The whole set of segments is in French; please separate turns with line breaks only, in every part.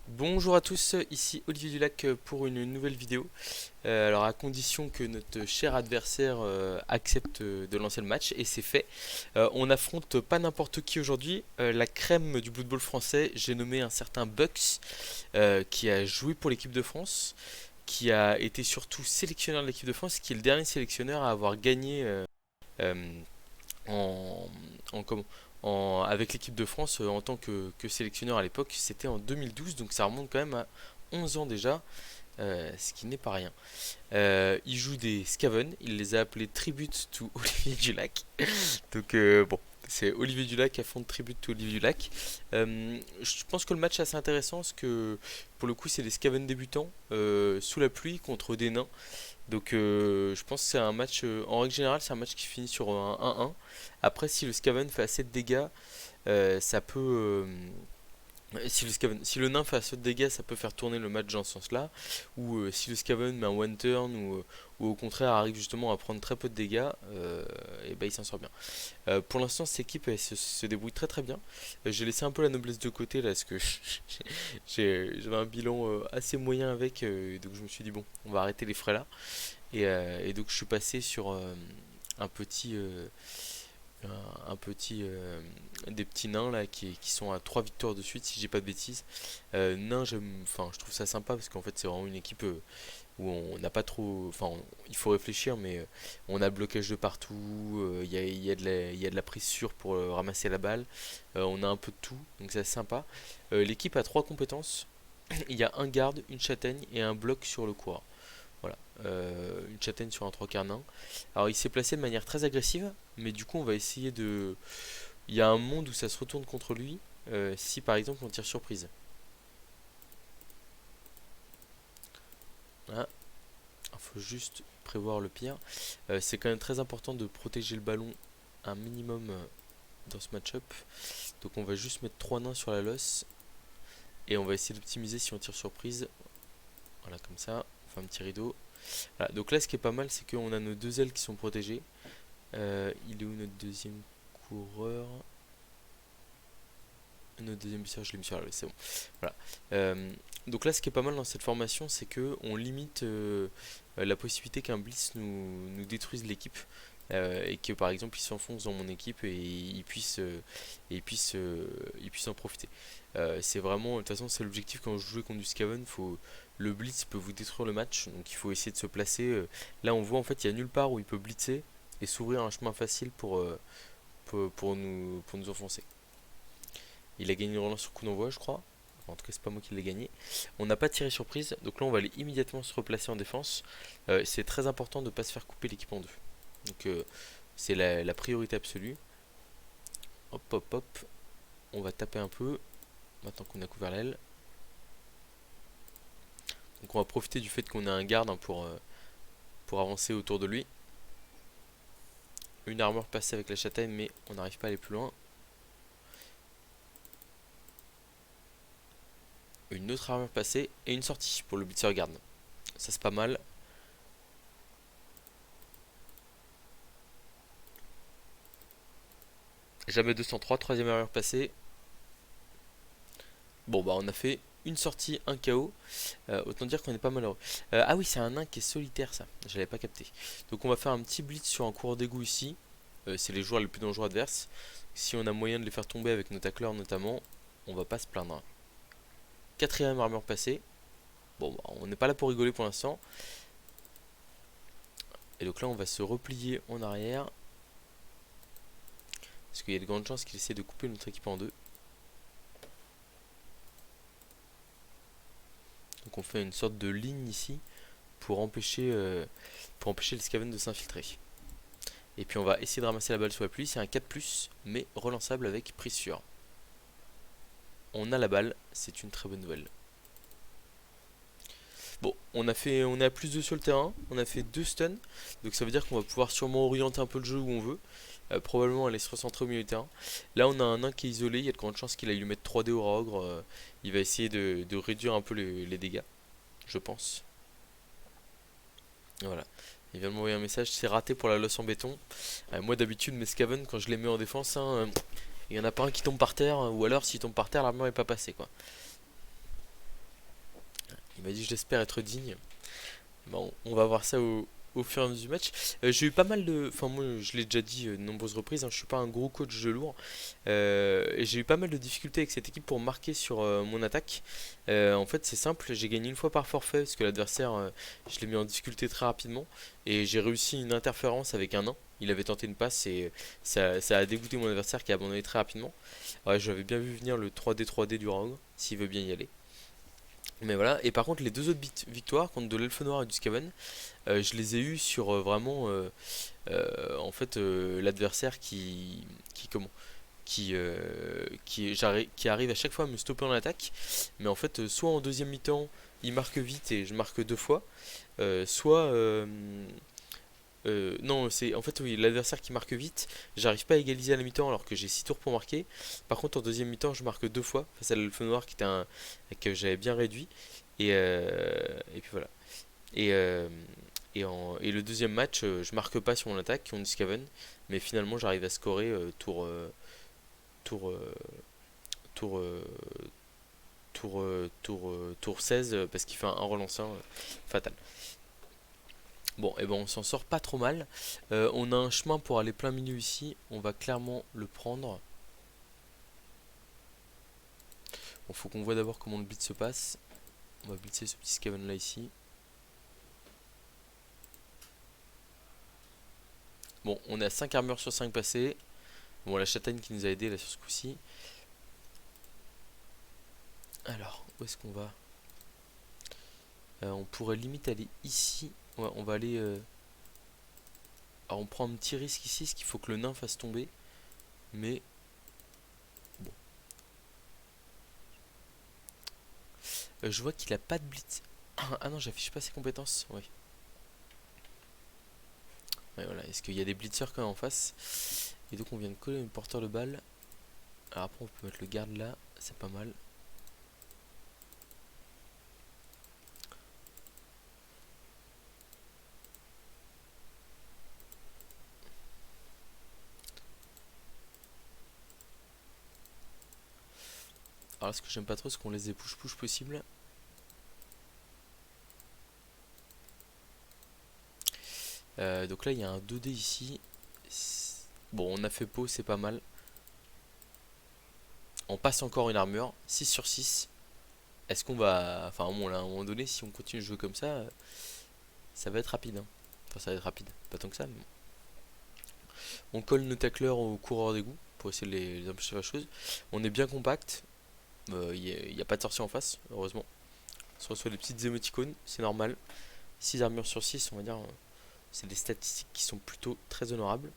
Bonjour à tous, ici Olivier Dulac pour une nouvelle vidéo. Alors à condition que notre cher adversaire accepte de lancer le match, et c'est fait. On affronte pas n'importe qui aujourd'hui, la crème du football français. J'ai nommé un certain Bucks qui a joué pour l'équipe de France, qui a été surtout sélectionneur de l'équipe de France, qui est le dernier sélectionneur à avoir gagné euh, en, en, comment- avec l'équipe de France en tant que sélectionneur à l'époque. C'était en 2012, donc ça remonte quand même à 11 ans déjà, ce qui n'est pas rien. Il joue des Scaven, il les a appelés Tribute to Olivier Dulac. Donc bon, c'est Olivier Dulac qui affronte Tribute to Olivier Dulac. Je pense que le match est assez intéressant parce que pour le coup c'est des Scaven débutants sous la pluie contre des nains. Donc je pense que c'est un match, en règle générale, c'est un match qui finit sur un 1-1. Après, si le Skaven fait assez de dégâts, ça peut... si le nain fait assez de dégâts, ça peut faire tourner le match dans ce sens-là. Ou si le Skaven met un one turn ou au contraire arrive justement à prendre très peu de dégâts, et ben il s'en sort bien. Pour l'instant, cette équipe elle se débrouille très très bien. J'ai laissé un peu la noblesse de côté là, parce que j'avais un bilan assez moyen avec, donc je me suis dit bon, on va arrêter les frais là. Et donc je suis passé sur un petit, un petit des petits nains là qui sont à 3 victoires de suite si j'ai pas de bêtises. Nains, enfin je trouve ça sympa parce qu'en fait c'est vraiment une équipe où on n'a pas trop, enfin il faut réfléchir mais on a le blocage de partout, il y a de la prise sûre pour ramasser la balle, on a un peu de tout donc c'est assez sympa. L'équipe a trois compétences, il y a un garde, une châtaigne et un bloc sur le coureur. Voilà, une châtaigne sur un trois quarts nain. Alors il s'est placé de manière très agressive, mais du coup on va essayer de... Il y a un monde où ça se retourne contre lui, si par exemple on tire surprise. Voilà, il faut juste prévoir le pire. C'est quand même très important de protéger le ballon un minimum dans ce match-up. Donc on va juste mettre 3 nains sur la losse, et on va essayer d'optimiser si on tire surprise. Voilà, comme ça, on fait un petit rideau. Voilà, donc là ce qui est pas mal, c'est qu'on a nos deux ailes qui sont protégées. Il est où notre deuxième coureur? Notre deuxième buteur, je l'ai mis sur la liste, c'est bon. Voilà. Donc là, ce qui est pas mal dans cette formation, c'est que on limite la possibilité qu'un blitz nous détruise l'équipe. Et que par exemple il s'enfonce dans mon équipe et il puisse en profiter. C'est vraiment, de toute façon, c'est l'objectif quand je joue contre du Skaven. Le blitz peut vous détruire le match, donc il faut essayer de se placer. Là, on voit en fait, il y a nulle part où il peut blitzer et s'ouvrir un chemin facile pour nous enfoncer. Il a gagné une relance sur coup d'envoi, je crois. Enfin, en tout cas, c'est pas moi qui l'ai gagné. On n'a pas tiré surprise, donc là, on va aller immédiatement se replacer en défense. C'est très important de ne pas se faire couper l'équipe en deux. Donc, c'est la priorité absolue. Hop, hop, hop. On va taper un peu, maintenant qu'on a couvert l'aile. Donc, on va profiter du fait qu'on a un garde hein, pour avancer autour de lui. Une armure passée avec la châtaigne, mais on n'arrive pas à aller plus loin. Une autre armure passée et une sortie pour le blitzer garde. Ça, c'est pas mal. Jamais 203, troisième armure passée. Bon bah on a fait une sortie, un KO. Autant dire qu'on n'est pas malheureux. Ah oui, c'est un nain qui est solitaire ça. Je l'avais pas capté. Donc on va faire un petit blitz sur un coureur d'égout ici. C'est les joueurs les plus dangereux adverses. Si on a moyen de les faire tomber avec nos tacleurs notamment, on va pas se plaindre. Quatrième armure passée. Bon bah, on n'est pas là pour rigoler pour l'instant. Et donc là on va se replier en arrière. Parce qu'il y a de grandes chances qu'il essaie de couper notre équipe en deux. Donc on fait une sorte de ligne ici pour empêcher les Skaven de s'infiltrer. Et puis on va essayer de ramasser la balle sous la pluie, c'est un 4+, mais relançable avec prise sûre. On a la balle, c'est une très bonne nouvelle. Bon, on est à plus 2 sur le terrain, on a fait 2 stuns, donc ça veut dire qu'on va pouvoir sûrement orienter un peu le jeu où on veut. Probablement aller se recentrer au milieu du terrain. Là on a un nain qui est isolé, il y a de grandes chances qu'il aille lui mettre 3D au Raogre. Il va essayer de réduire un peu les dégâts, je pense. Voilà. Il vient de m'envoyer un message, c'est raté pour la losse en béton. Moi d'habitude mes Skaven quand je les mets en défense, il y en a pas un qui tombe par terre, ou alors s'il tombe par terre l'armure est pas passée quoi. m'a dit j'espère être digne. Bon, on va voir ça au fur et à mesure du match. J'ai eu pas mal de. Enfin, moi, je l'ai déjà dit de nombreuses reprises, hein, je suis pas un gros coach de lourd. Et j'ai eu pas mal de difficultés avec cette équipe pour marquer sur mon attaque. En fait, c'est simple, j'ai gagné une fois par forfait parce que l'adversaire, je l'ai mis en difficulté très rapidement. Et j'ai réussi une interférence avec un nain. Il avait tenté une passe et ça a dégoûté mon adversaire qui a abandonné très rapidement. Ouais, j'avais bien vu venir le 3D du Rogue, s'il veut bien y aller. Mais voilà, et par contre les deux autres victoires contre de l'Elfe Noir et du Skaven, je les ai eues sur vraiment en fait l'adversaire qui comment qui arrive à chaque fois à me stopper en attaque, mais en fait soit en deuxième mi-temps il marque vite et je marque deux fois, soit non, c'est en fait oui, l'adversaire qui marque vite, j'arrive pas à égaliser à la mi-temps alors que j'ai 6 tours pour marquer. Par contre en deuxième mi-temps je marque deux fois face à l'Elfe Noir qui était un que j'avais bien réduit et puis voilà. Et, et le deuxième match je marque pas sur mon attaque contre Skaven, mais finalement j'arrive à scorer tour tour tour 16 parce qu'il fait un relançant fatal. Bon, et ben on s'en sort pas trop mal. On a un chemin pour aller plein milieu ici. On va clairement le prendre. Bon, faut qu'on voit d'abord comment le blitz se passe. On va blitzer ce petit Skaven là ici. Bon, on est à 5 armures sur 5 passées. Bon, la châtaigne qui nous a aidé là sur ce coup-ci. Alors, où est-ce qu'on va? On pourrait limite aller ici. Ouais, on va aller. Alors, on prend un petit risque ici, ce qu'il faut que le nain fasse tomber. Mais bon. Je vois qu'il a pas de blitz. Ah non, j'affiche pas ses compétences. Ouais. Ouais, voilà. Est-ce qu'il y a des blitzers quand même en face? Et donc on vient de coller un porteur de balle. Alors après on peut mettre le garde là, c'est pas mal. Alors là, ce que j'aime pas trop, c'est qu'on laisse des push-push possibles. Donc là il y a un 2D ici. Bon, on a fait peau, c'est pas mal. On passe encore une armure, 6 sur 6. Est-ce qu'on va... Enfin bon là, à un moment donné, si on continue de jouer comme ça va être rapide, hein. Enfin ça va être rapide, pas tant que ça, mais bon. On colle nos tacleurs aux coureurs d'égout pour essayer de les empêcher de faire la chose. On est bien compact. Il n'y a pas de sortie en face, heureusement. On se reçoit des petites émoticônes, c'est normal. 6 armures sur 6, on va dire, c'est des statistiques qui sont plutôt très honorables.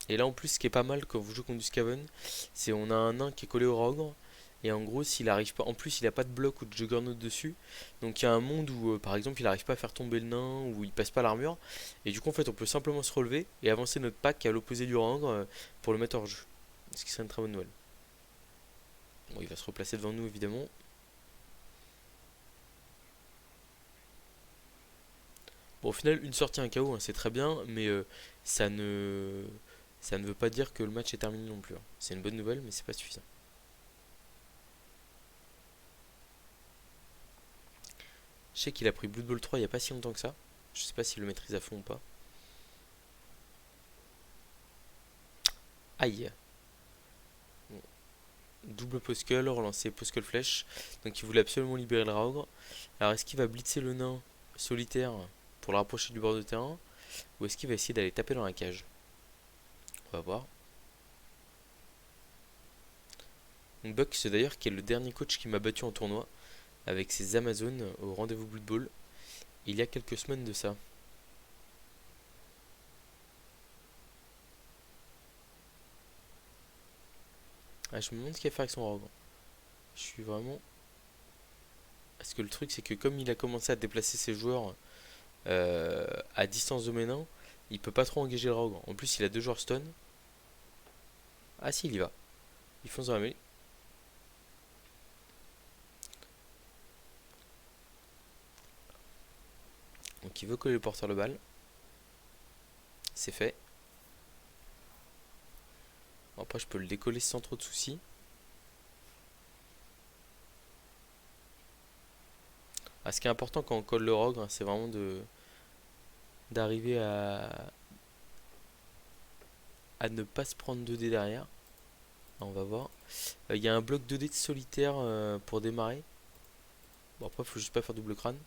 Et là en plus, ce qui est pas mal quand vous jouez contre du Skaven, c'est on a un nain qui est collé au Rogre. Et en gros, s'il arrive pas, en plus, il a pas de bloc ou de juggernaut dessus. Donc il y a un monde où, par exemple, il arrive pas à faire tomber le nain ou il passe pas l'armure. Et du coup, en fait, on peut simplement se relever et avancer notre pack à l'opposé du Rogre pour le mettre hors jeu. Ce qui serait une très bonne nouvelle. Bon, il va se replacer devant nous évidemment. Bon, au final, une sortie, un KO, hein, c'est très bien, mais ça ne ça ne veut pas dire que le match est terminé non plus, hein. C'est une bonne nouvelle, mais c'est pas suffisant. Je sais qu'il a pris Blood Bowl 3 il y a pas si longtemps que ça. Je sais pas s'il le maîtrise à fond ou pas. Aïe. Bon. Double Poskull, relancer Poskull Flèche. Donc il voulait absolument libérer le Raogre. Alors est-ce qu'il va blitzer le nain solitaire pour le rapprocher du bord de terrain? Ou est-ce qu'il va essayer d'aller taper dans la cage? On va voir. Donc Buck, c'est d'ailleurs qui est le dernier coach qui m'a battu en tournoi avec ses Amazones au rendez-vous Blood Bowl il y a quelques semaines de ça. Ah, je me demande ce qu'il va faire avec son Rogue. Je suis vraiment... Parce que le truc c'est que comme il a commencé à déplacer ses joueurs à distance de mes nains, il peut pas trop engager le Rogue. En plus il a deux joueurs stun. Ah si il y va. Il fonce dans la mêlée. Donc il veut coller le porteur de balle. C'est fait. Bon, après je peux le décoller sans trop de soucis. Ah, ce qui est important quand on colle le rogre, hein, c'est vraiment de d'arriver à ne pas se prendre 2 dés derrière. Ah, on va voir. Il y a un bloc 2 dés de solitaire pour démarrer. Bon, après, faut juste pas faire double crâne.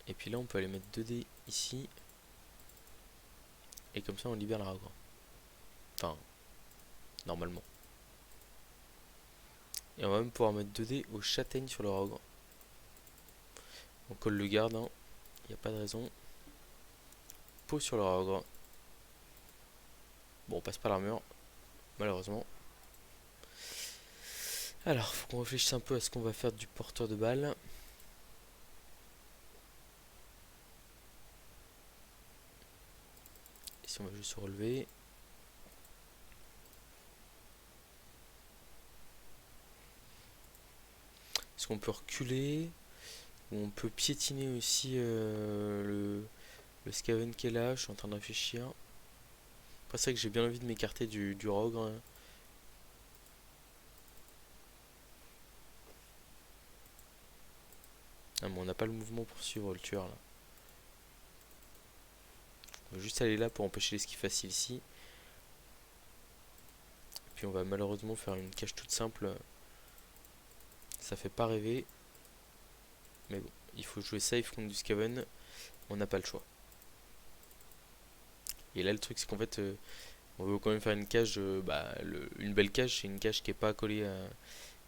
Et puis là, on peut aller mettre 2 dés ici. Et comme ça, on libère le rogre. Enfin, normalement. Et on va même pouvoir mettre 2 dés aux châtaignes sur le rogre. On colle le garde, hein. Il n'y a pas de raison. Peau sur le rogre. Bon, on passe pas l'armure, malheureusement. Alors, faut qu'on réfléchisse un peu à ce qu'on va faire du porteur de balles. Ici, on va juste se relever. Est-ce qu'on peut reculer? Ou on peut piétiner aussi le Skaven qui est là? Je suis en train de réfléchir. Après, c'est vrai que j'ai bien envie de m'écarter du rogre, hein. Ah, mais on n'a pas le mouvement pour suivre le tueur là. On va juste aller là pour empêcher l'esquive facile ici. Puis on va malheureusement faire une cage toute simple. Ça fait pas rêver. Mais bon, il faut jouer safe contre du Skaven. On n'a pas le choix. Et là, le truc, c'est qu'en fait, on veut quand même faire une cage. Une belle cage, c'est une cage qui est pas collée à,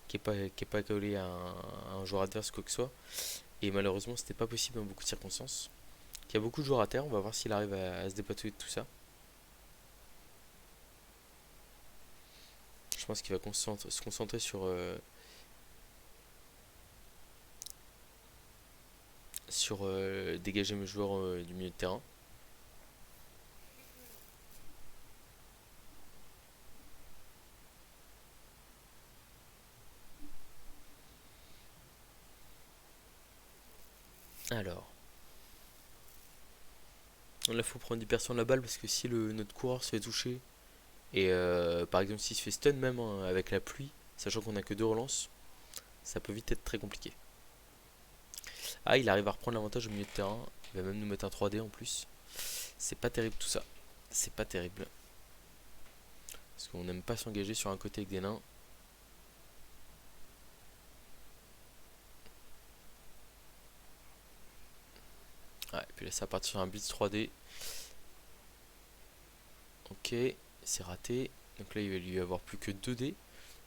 qui est pas collée à un joueur adverse, quoi que ce soit. Et malheureusement, c'était pas possible dans beaucoup de circonstances. Il y a beaucoup de joueurs à terre. On va voir s'il arrive à se dépatouiller de tout ça. Je pense qu'il va se concentrer sur dégager mes joueurs du milieu de terrain. Alors, là, faut prendre du perçant de la balle parce que si notre coureur se fait toucher, et par exemple s'il se fait stun même, hein, avec la pluie, sachant qu'on a que 2 relances, ça peut vite être très compliqué. Ah, il arrive à reprendre l'avantage au milieu de terrain. Il va même nous mettre un 3D en plus. C'est pas terrible tout ça. C'est pas terrible. Parce qu'on n'aime pas s'engager sur un côté avec des nains. Ouais, et puis là ça va partir sur un blitz 3D. Ok, c'est raté. Donc là il va lui avoir plus que 2D. Et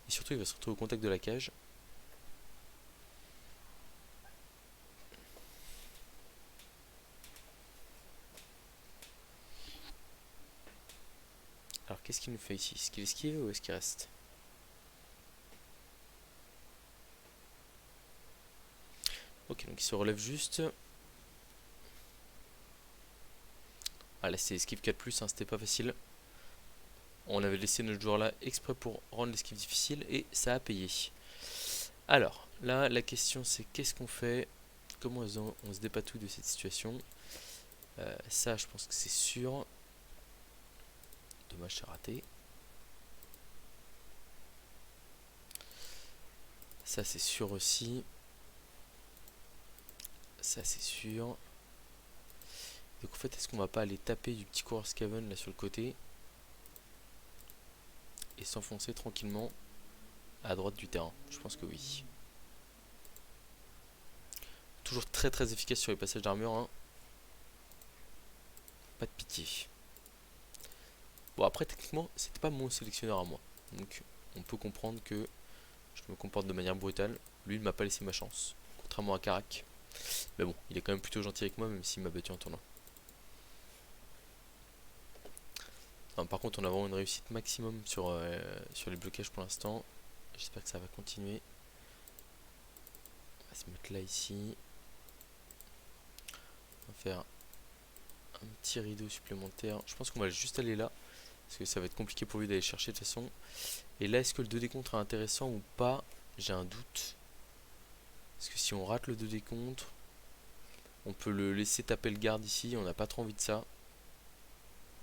surtout il va se retrouver au contact de la cage. Alors qu'est-ce qu'il nous fait ici? Est-ce qu'il esquive ou est-ce qu'il reste? Ok, donc il se relève juste. Ah là c'est esquive 4+, hein, c'était pas facile. On avait laissé notre joueur là exprès pour rendre l'esquive difficile et ça a payé. Alors, là la question c'est qu'est-ce qu'on fait? Comment on se dépatouille de cette situation? Ça je pense que c'est sûr. Dommage, c'est raté. Ça c'est sûr aussi. Ça c'est sûr. Donc en fait, est-ce qu'on va pas aller taper du petit coureur Skaven là sur le côté et s'enfoncer tranquillement à droite du terrain? Je pense que oui. Toujours très très efficace sur les passages d'armure, hein. Pas de pitié. Bon, après techniquement c'était pas mon sélectionneur à moi, donc on peut comprendre que je me comporte de manière brutale. Lui il m'a pas laissé ma chance, contrairement à Karak. Mais bon, il est quand même plutôt gentil avec moi, même s'il m'a battu en tournoi. Non, par contre on a vraiment une réussite maximum sur les blocages pour l'instant. J'espère que ça va continuer. On va se mettre là ici. On va faire un petit rideau supplémentaire. Je pense qu'on va juste aller là, parce que ça va être compliqué pour lui d'aller chercher de toute façon. Et là, est-ce que le 2D contre est intéressant ou pas? J'ai un doute. Parce que si on rate le 2D contre, on peut le laisser taper le garde ici. On n'a pas trop envie de ça.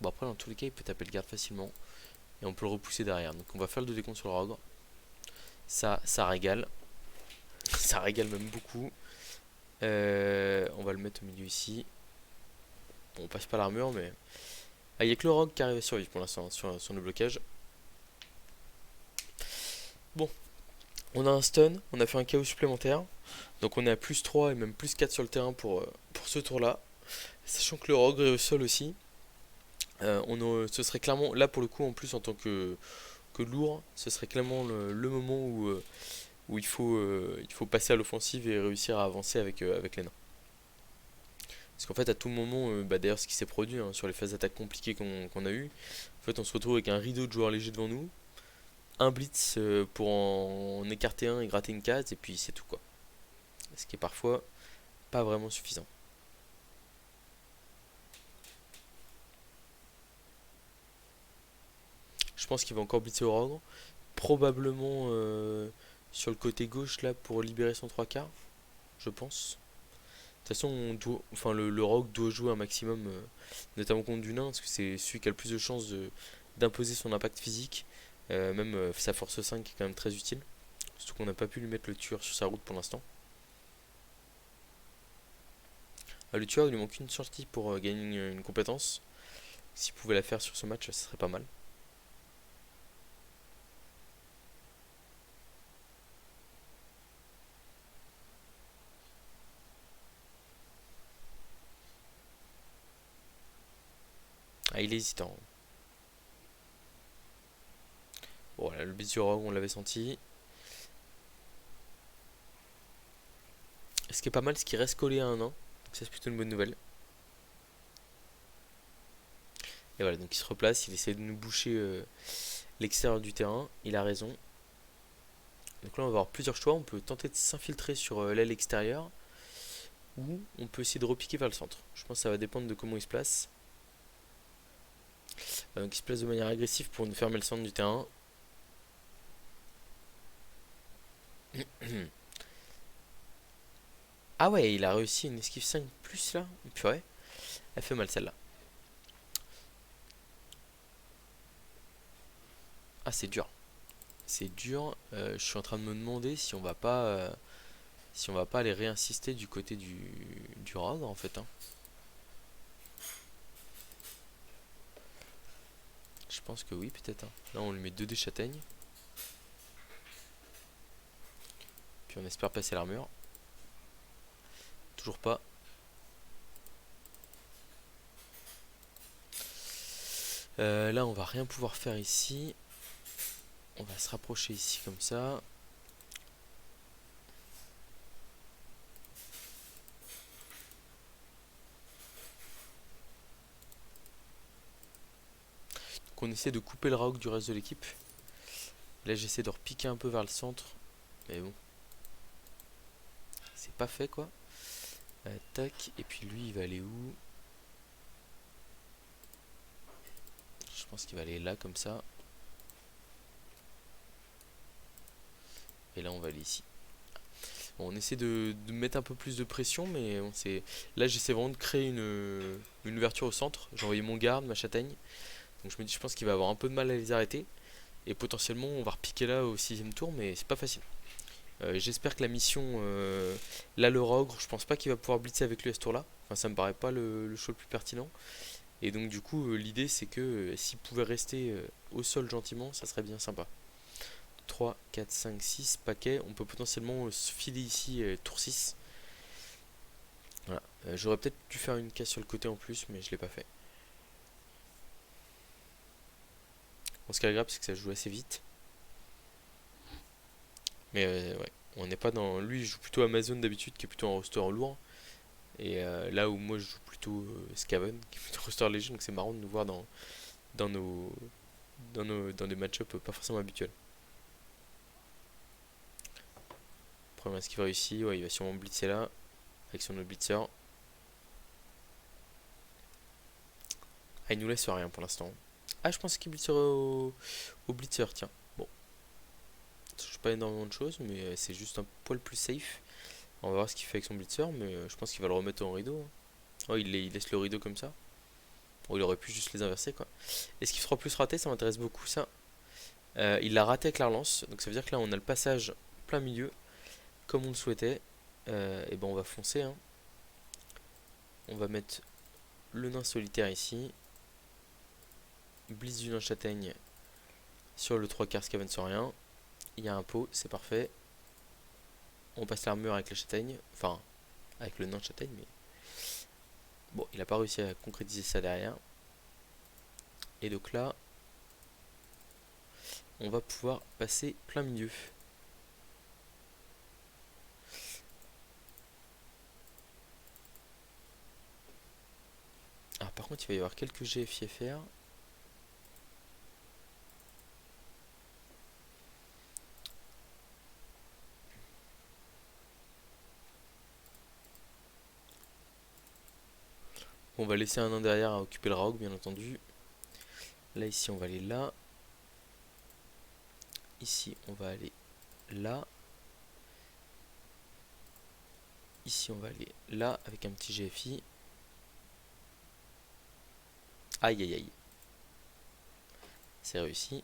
Bon, après, dans tous les cas, il peut taper le garde facilement. Et on peut le repousser derrière. Donc on va faire le 2D contre sur le rogre. Ça régale. Ça régale même beaucoup. On va le mettre au milieu ici. Bon, on passe pas l'armure, mais... Ah, il n'y a que le rogue qui arrive à survivre pour l'instant sur le blocage. Bon, on a un stun, on a fait un chaos supplémentaire. Donc on est à plus 3 et même plus 4 sur le terrain pour ce tour-là. Sachant que le rogue est au sol aussi. Ce serait clairement, là pour le coup en plus en tant que lourd, ce serait clairement le moment où il faut passer à l'offensive et réussir à avancer avec les nains. Parce qu'en fait à tout moment, d'ailleurs ce qui s'est produit hein, sur les phases d'attaque compliquées qu'on a eu, en fait on se retrouve avec un rideau de joueurs légers devant nous, un blitz pour en écarter un et gratter une case et puis c'est tout quoi. Ce qui est parfois pas vraiment suffisant. Je pense qu'il va encore blitzer au rogue. Probablement sur le côté gauche là pour libérer son 3 quarts, je pense. De toute façon, le rogue doit jouer un maximum, notamment contre du nain, parce que c'est celui qui a le plus de chances d'imposer son impact physique. Même sa force 5 est quand même très utile. Surtout qu'on n'a pas pu lui mettre le tueur sur sa route pour l'instant. Ah, le tueur, il lui manque une sortie pour gagner une compétence. S'il pouvait la faire sur ce match, ça serait pas mal. Ah, il est hésitant. Bon, voilà, le blitz du rogue, on l'avait senti. Ce qui est pas mal, c'est qu'il reste collé à un an. Donc ça, c'est plutôt une bonne nouvelle. Et voilà, donc il se replace, il essaie de nous boucher l'extérieur du terrain. Il a raison. Donc là, on va avoir plusieurs choix. On peut tenter de s'infiltrer sur l'aile extérieure. Ou on peut essayer de repiquer vers le centre. Je pense que ça va dépendre de comment il se place. Donc il se place de manière agressive pour nous fermer le centre du terrain. Ah ouais, il a réussi une esquive 5 plus là. Purée, elle fait mal celle-là. Ah c'est dur. C'est dur. Je suis en train de me demander si on va pas aller réinsister du côté du rogue en fait. Hein. Je pense que oui peut-être. Hein. Là on lui met 2 dés châtaignes. Puis on espère passer l'armure. Toujours pas. Là on va rien pouvoir faire ici. On va se rapprocher ici comme ça. Donc on essaie de couper le rogue du reste de l'équipe. Là j'essaie de repiquer un peu vers le centre. Mais bon. C'est pas fait quoi. Tac. Et puis lui il va aller où? Je pense qu'il va aller là comme ça. Et là on va aller ici. Bon, on essaie de mettre un peu plus de pression, mais on là j'essaie vraiment de créer une ouverture au centre. J'ai envoyé mon garde, ma châtaigne. Donc je me dis, je pense qu'il va avoir un peu de mal à les arrêter. Et potentiellement on va repiquer là au 6ème tour, mais c'est pas facile. J'espère que la mission, là le rogue, je pense pas qu'il va pouvoir blitzer avec lui à ce tour là. Enfin ça me paraît pas le choix le plus pertinent. Et donc du coup l'idée c'est que s'il pouvait rester au sol gentiment, ça serait bien sympa. 3, 4, 5, 6 paquets. On peut potentiellement se filer ici tour 6. Voilà. J'aurais peut-être dû faire une case sur le côté en plus, mais je l'ai pas fait. Bon, ce qui est agréable, c'est que ça joue assez vite. Mais ouais, on n'est pas dans. Lui, il joue plutôt Amazon d'habitude, qui est plutôt un roster lourd. Et là où moi, je joue plutôt Skaven, qui est plutôt roster léger. Donc c'est marrant de nous voir dans nos, dans des match-up pas forcément habituels. Premier esquive réussi, ouais, il va sûrement blitzer là, avec son autre blitzer. Ah, il nous laisse rien pour l'instant. Ah, je pense qu'il blitzerait au blitzer, tiens. Bon, ça change pas énormément de choses, mais c'est juste un poil plus safe. On va voir ce qu'il fait avec son blitzer, mais je pense qu'il va le remettre en rideau. Hein. Oh, il laisse le rideau comme ça. Bon, il aurait pu juste les inverser, quoi. Est-ce qu'il sera plus raté? Ça m'intéresse beaucoup, ça. Il l'a raté avec la relance, donc ça veut dire que là on a le passage plein milieu, comme on le souhaitait. Et ben on va foncer, hein. On va mettre le nain solitaire ici. Blitz du nain châtaigne sur le 3 quarts Scaven sans rien. Il y a un pot, c'est parfait. On passe l'armure avec la châtaigne, enfin avec le nain châtaigne, mais bon, il n'a pas réussi à concrétiser ça derrière. Et donc là, on va pouvoir passer plein milieu. Alors par contre, il va y avoir quelques GFI à faire. On va laisser un nain derrière à occuper le rogue, bien entendu. Là, ici, on va aller là. Ici, on va aller là. Ici, on va aller là avec un petit GFI. Aïe, aïe, aïe. C'est réussi.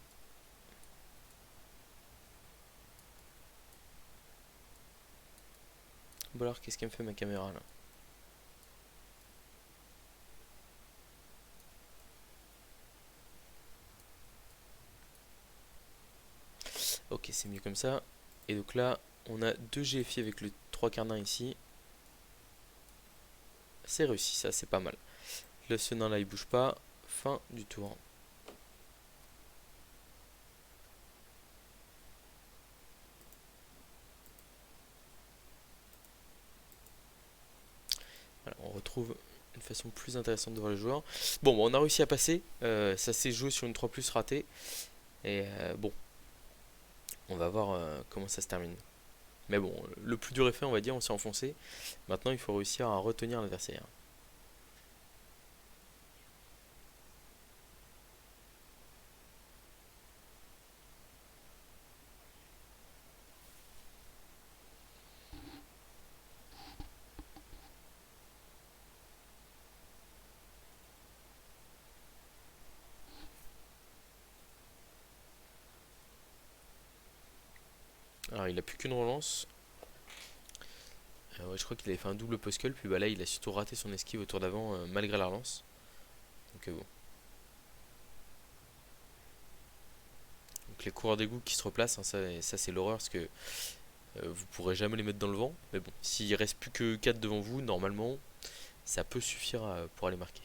Bon alors, qu'est-ce qu'elle me fait ma caméra là? Ok, c'est mieux comme ça. Et donc là, on a deux GFI avec le 3 quarts nain ici. C'est réussi, ça, c'est pas mal. Là, ce nain là, il bouge pas. Fin du tour. Voilà, on retrouve une façon plus intéressante de voir le joueur. Bon, on a réussi à passer. Ça s'est joué sur une 3 plus ratée. Et bon, on va voir comment ça se termine. Mais bon, le plus dur est fait, on va dire, on s'est enfoncé. Maintenant, il faut réussir à retenir l'adversaire. Alors, il a plus qu'une relance. Ouais, je crois qu'il avait fait un double postle, puis bah là, il a surtout raté son esquive au tour d'avant, malgré la relance. Donc bon. Donc les coureurs d'égout qui se replacent, hein, ça c'est l'horreur, parce que vous pourrez jamais les mettre dans le vent. Mais bon, s'il reste plus que 4 devant vous, normalement, ça peut suffire pour aller marquer.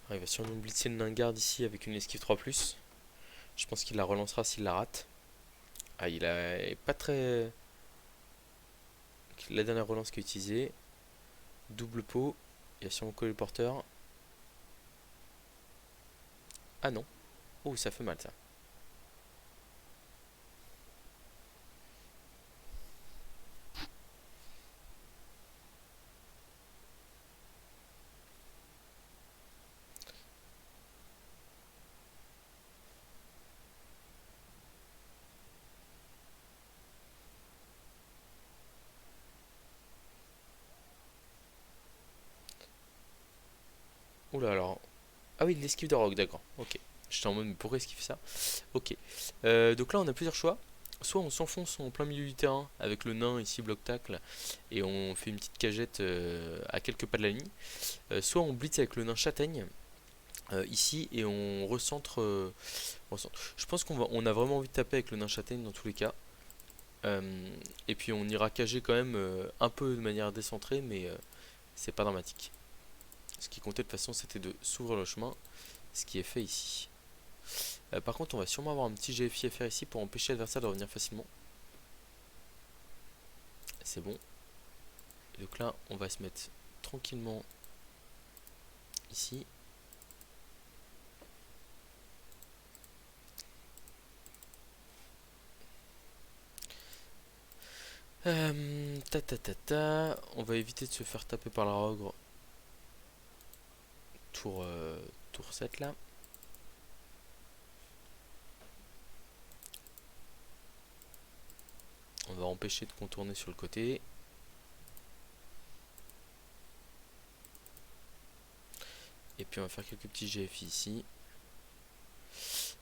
Alors, il va sûrement blitzer le nain garde ici avec une esquive 3+. Je pense qu'il la relancera s'il la rate. Ah, il est pas très... La dernière relance qu'il a utilisée. Double pot. Il a sûrement collé le porteur. Ah non. Oh, ça fait mal ça. Oula, alors. Ah oui, l'esquive de rogue, d'accord. Ok. J'étais en mode, mais pourquoi esquive ça? Ok. Donc là, on a plusieurs choix. Soit on s'enfonce en plein milieu du terrain avec le nain ici, bloc tacle, et on fait une petite cagette à quelques pas de la ligne. Soit on blitz avec le nain châtaigne ici et on recentre, Je pense on a vraiment envie de taper avec le nain châtaigne dans tous les cas. Et puis on ira cager quand même un peu de manière décentrée, mais c'est pas dramatique. Ce qui comptait de toute façon, c'était de s'ouvrir le chemin, ce qui est fait ici. Par contre, on va sûrement avoir un petit GFI à faire ici pour empêcher l'adversaire de revenir facilement. C'est bon. Et donc là, on va se mettre tranquillement ici. On va éviter de se faire taper par la rogre. Tour 7 là. empêcher de contourner sur le côté. Et puis on va faire quelques petits GFI ici.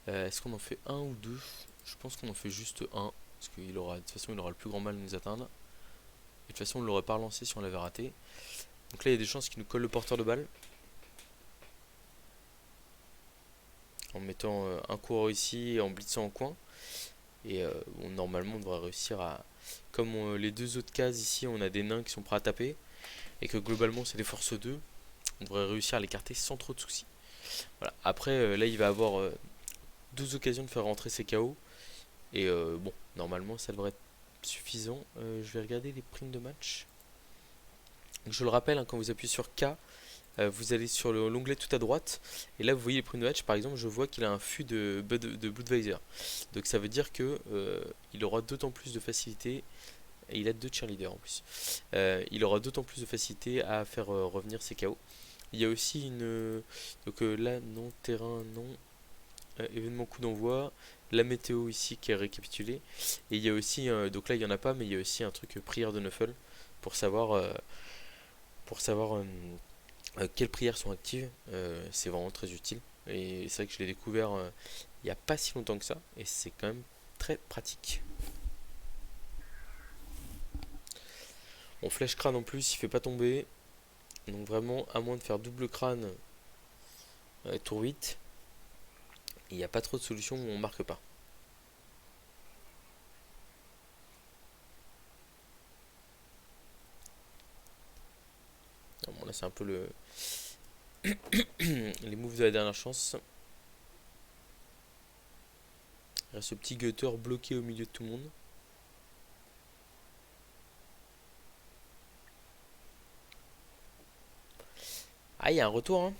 Est-ce qu'on en fait un ou deux? Je pense qu'on en fait juste un. Parce qu'il aura, de toute façon il aura le plus grand mal de nous atteindre. Et de toute façon on ne l'aurait pas relancé si on l'avait raté. Donc là il y a des chances qu'il nous colle le porteur de balle. En mettant un coureur ici et en blitzant en coin. Et bon, normalement on devrait réussir à... Comme les deux autres cases ici on a des nains qui sont prêts à taper. Et que globalement c'est des forces 2. On devrait réussir à l'écarter sans trop de soucis. Voilà. Après là il va avoir 12 occasions de faire rentrer ses KO. Et bon, normalement ça devrait être suffisant. Je vais regarder les primes de match. Donc, je le rappelle, hein, quand vous appuyez sur K, vous allez sur l'onglet tout à droite. Et là vous voyez les primes de match. Par exemple, je vois qu'il a un fût de Budweiser. Donc ça veut dire que il aura d'autant plus de facilité. Et il a 2 cheerleaders en plus. Il aura d'autant plus de facilité à faire revenir ses KO. Il y a aussi une... donc là, non, terrain, non. Événement coup d'envoi. La météo ici qui est récapitulée. Et il y a aussi, donc là il n'y en a pas, mais il y a aussi un truc prière de Nuffle pour savoir, quelles prières sont actives. C'est vraiment très utile. Et c'est vrai que je l'ai découvert il n'y a pas si longtemps que ça. Et c'est quand même très pratique. On flèche crâne en plus, il fait pas tomber. Donc vraiment, à moins de faire double crâne, tour 8, il n'y a pas trop de solutions où on marque pas. Bon, là c'est un peu les moves de la dernière chance. Il reste ce petit gutter bloqué au milieu de tout le monde. Ah, il y a un retour, hein.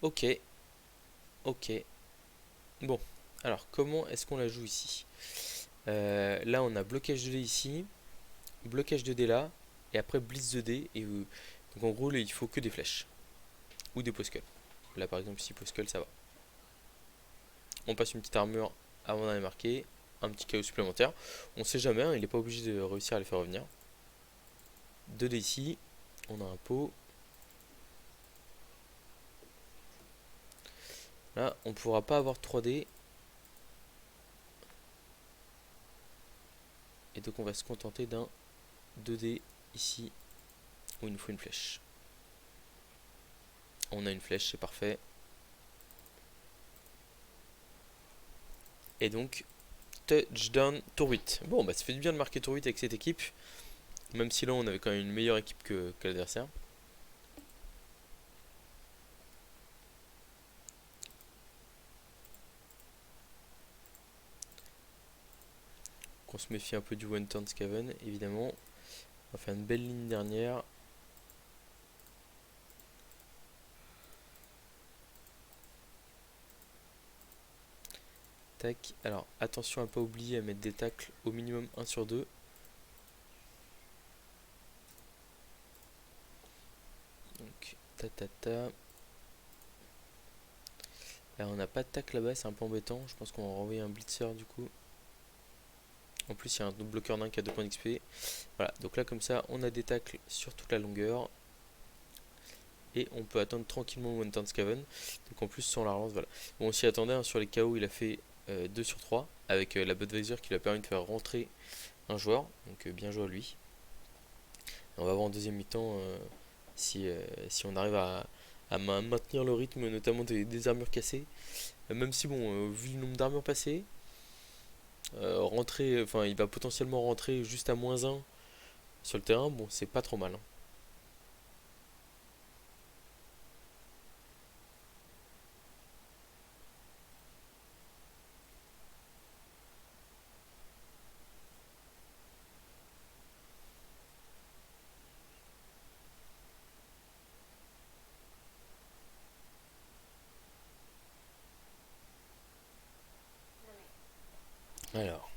Ok, ok. Bon, alors comment est-ce qu'on la joue ici? Là on a blocage de dés ici, blocage de dés là, et après blitz de dés. Et donc en gros là, il faut que des flèches ou des posculs. Là par exemple ici poscull ça va. On passe une petite armure avant d'aller marquer, un petit KO supplémentaire. On sait jamais, hein, il n'est pas obligé de réussir à les faire revenir. 2 dés ici, on a un pot. Là on ne pourra pas avoir 3 dés. Et donc on va se contenter d'un 2 dés ici où il nous faut une flèche. On a une flèche, c'est parfait. Et donc touchdown tour 8. Bon bah ça fait du bien de marquer tour 8 avec cette équipe. Même si là on avait quand même une meilleure équipe que l'adversaire. On se méfie un peu du one turn Skaven évidemment. On va faire une belle ligne dernière. Tac. Alors attention à ne pas oublier à mettre des tacles au minimum 1 sur 2. Donc ta ta ta. Là on n'a pas de tacle là-bas, c'est un peu embêtant. Je pense qu'on va renvoyer un blitzer du coup. En plus il y a un double bloqueur d'un qui a 2 points d'XP. Voilà, donc là comme ça on a des tacles sur toute la longueur. Et on peut attendre tranquillement One Turn Skaven. Donc en plus sans la relance, voilà. Bon, on s'y attendait, hein, sur les KO il a fait 2 sur 3 avec la Budweiser qui lui a permis de faire rentrer un joueur. Donc bien joué à lui. On va voir en deuxième mi-temps si on arrive à maintenir le rythme, notamment des armures cassées. Même si bon, vu le nombre d'armures passées, enfin il va potentiellement rentrer juste à -1 sur le terrain, bon c'est pas trop mal, hein. Alors.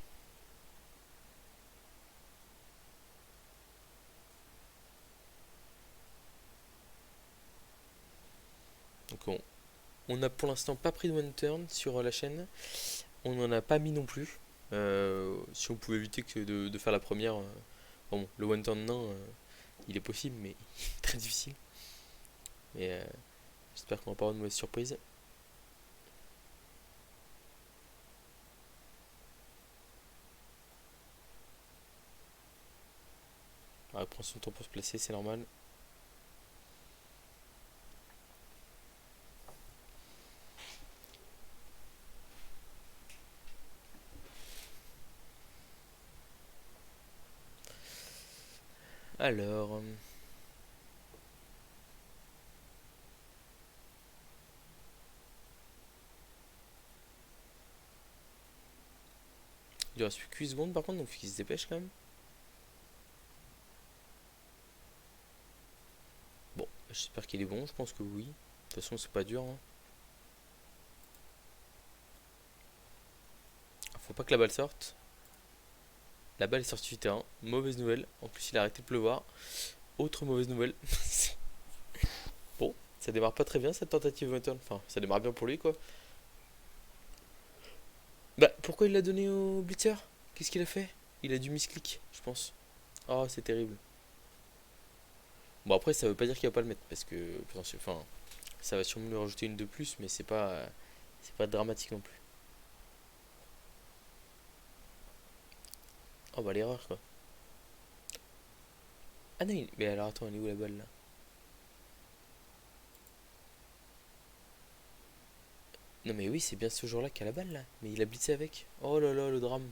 On n'a pour l'instant pas pris de one turn sur la chaîne. On n'en a pas mis non plus. Si on pouvait éviter de faire la première. Bon, le one turn nain, il est possible, mais très difficile. Mais j'espère qu'on va pas avoir de mauvaise surprise. Alors, il prend son temps pour se placer, c'est normal. Alors, il lui reste plus que 8 secondes par contre, donc il faut qu'il se dépêche quand même. Bon, j'espère qu'il est bon, je pense que oui. De toute façon, c'est pas dur, hein. Faut pas que la balle sorte. La balle est sortie du terrain. Mauvaise nouvelle. En plus, il a arrêté de pleuvoir. Autre mauvaise nouvelle. Bon, ça démarre pas très bien cette tentative one turn. Enfin, ça démarre bien pour lui quoi. Bah, pourquoi il l'a donné au blitzer? Qu'est-ce qu'il a fait? Il a dû misclick, je pense. Oh, c'est terrible. Bon, après, ça veut pas dire qu'il va pas le mettre parce que, enfin, ça va sûrement lui rajouter une de plus, mais c'est pas dramatique non plus. Oh bah l'erreur quoi. Ah non, mais alors attends, elle est où la balle là? Non mais oui, c'est bien ce jour-là qu'il a la balle là. Mais il a blitzé avec. Oh là là, le drame.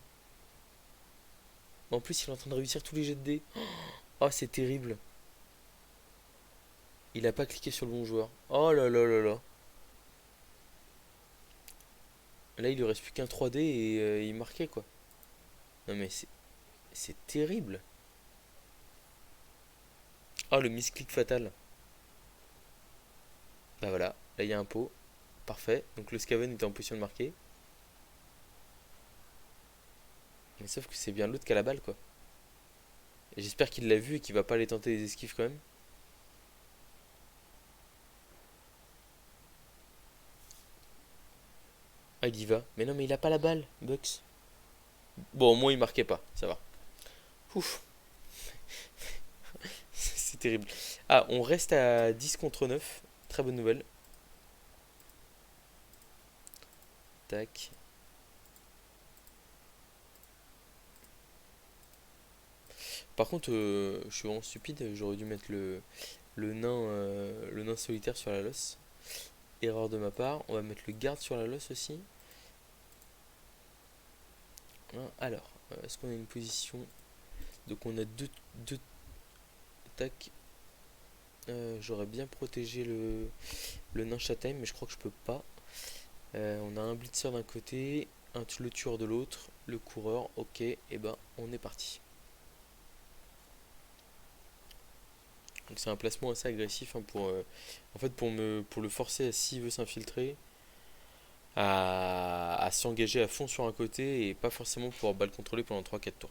En plus, il est en train de réussir tous les jets de dés. Oh, c'est terrible. Il a pas cliqué sur le bon joueur. Oh là là là là. Là, il lui reste plus qu'un 3D et il marquait quoi. Non mais c'est terrible. Oh, le misclick fatal. Bah voilà, là il y a un pot. Parfait. Donc le Scaven était en position de marquer. Mais sauf que c'est bien l'autre qui a la balle quoi. Et j'espère qu'il l'a vu et qu'il va pas aller tenter des esquives quand même. Ah, il y va. Mais non, mais il a pas la balle, Bucks. Bon, au moins il marquait pas, ça va. Ouf, c'est terrible. Ah, on reste à 10 contre 9. Très bonne nouvelle. Tac. Par contre, je suis vraiment stupide. J'aurais dû mettre le nain solitaire sur la losse. Erreur de ma part. On va mettre le garde sur la losse aussi. Hein, alors, est-ce qu'on a une position? Donc on a deux tac. J'aurais bien protégé le nain châtaigne, mais je crois que je peux pas. On a un blitzer d'un côté, le tueur de l'autre, le coureur. Ok, et ben on est parti. Donc c'est un placement assez agressif hein, en fait pour le forcer s'il veut s'infiltrer à s'engager à fond sur un côté et pas forcément pouvoir balle contrôler pendant 3-4 tours.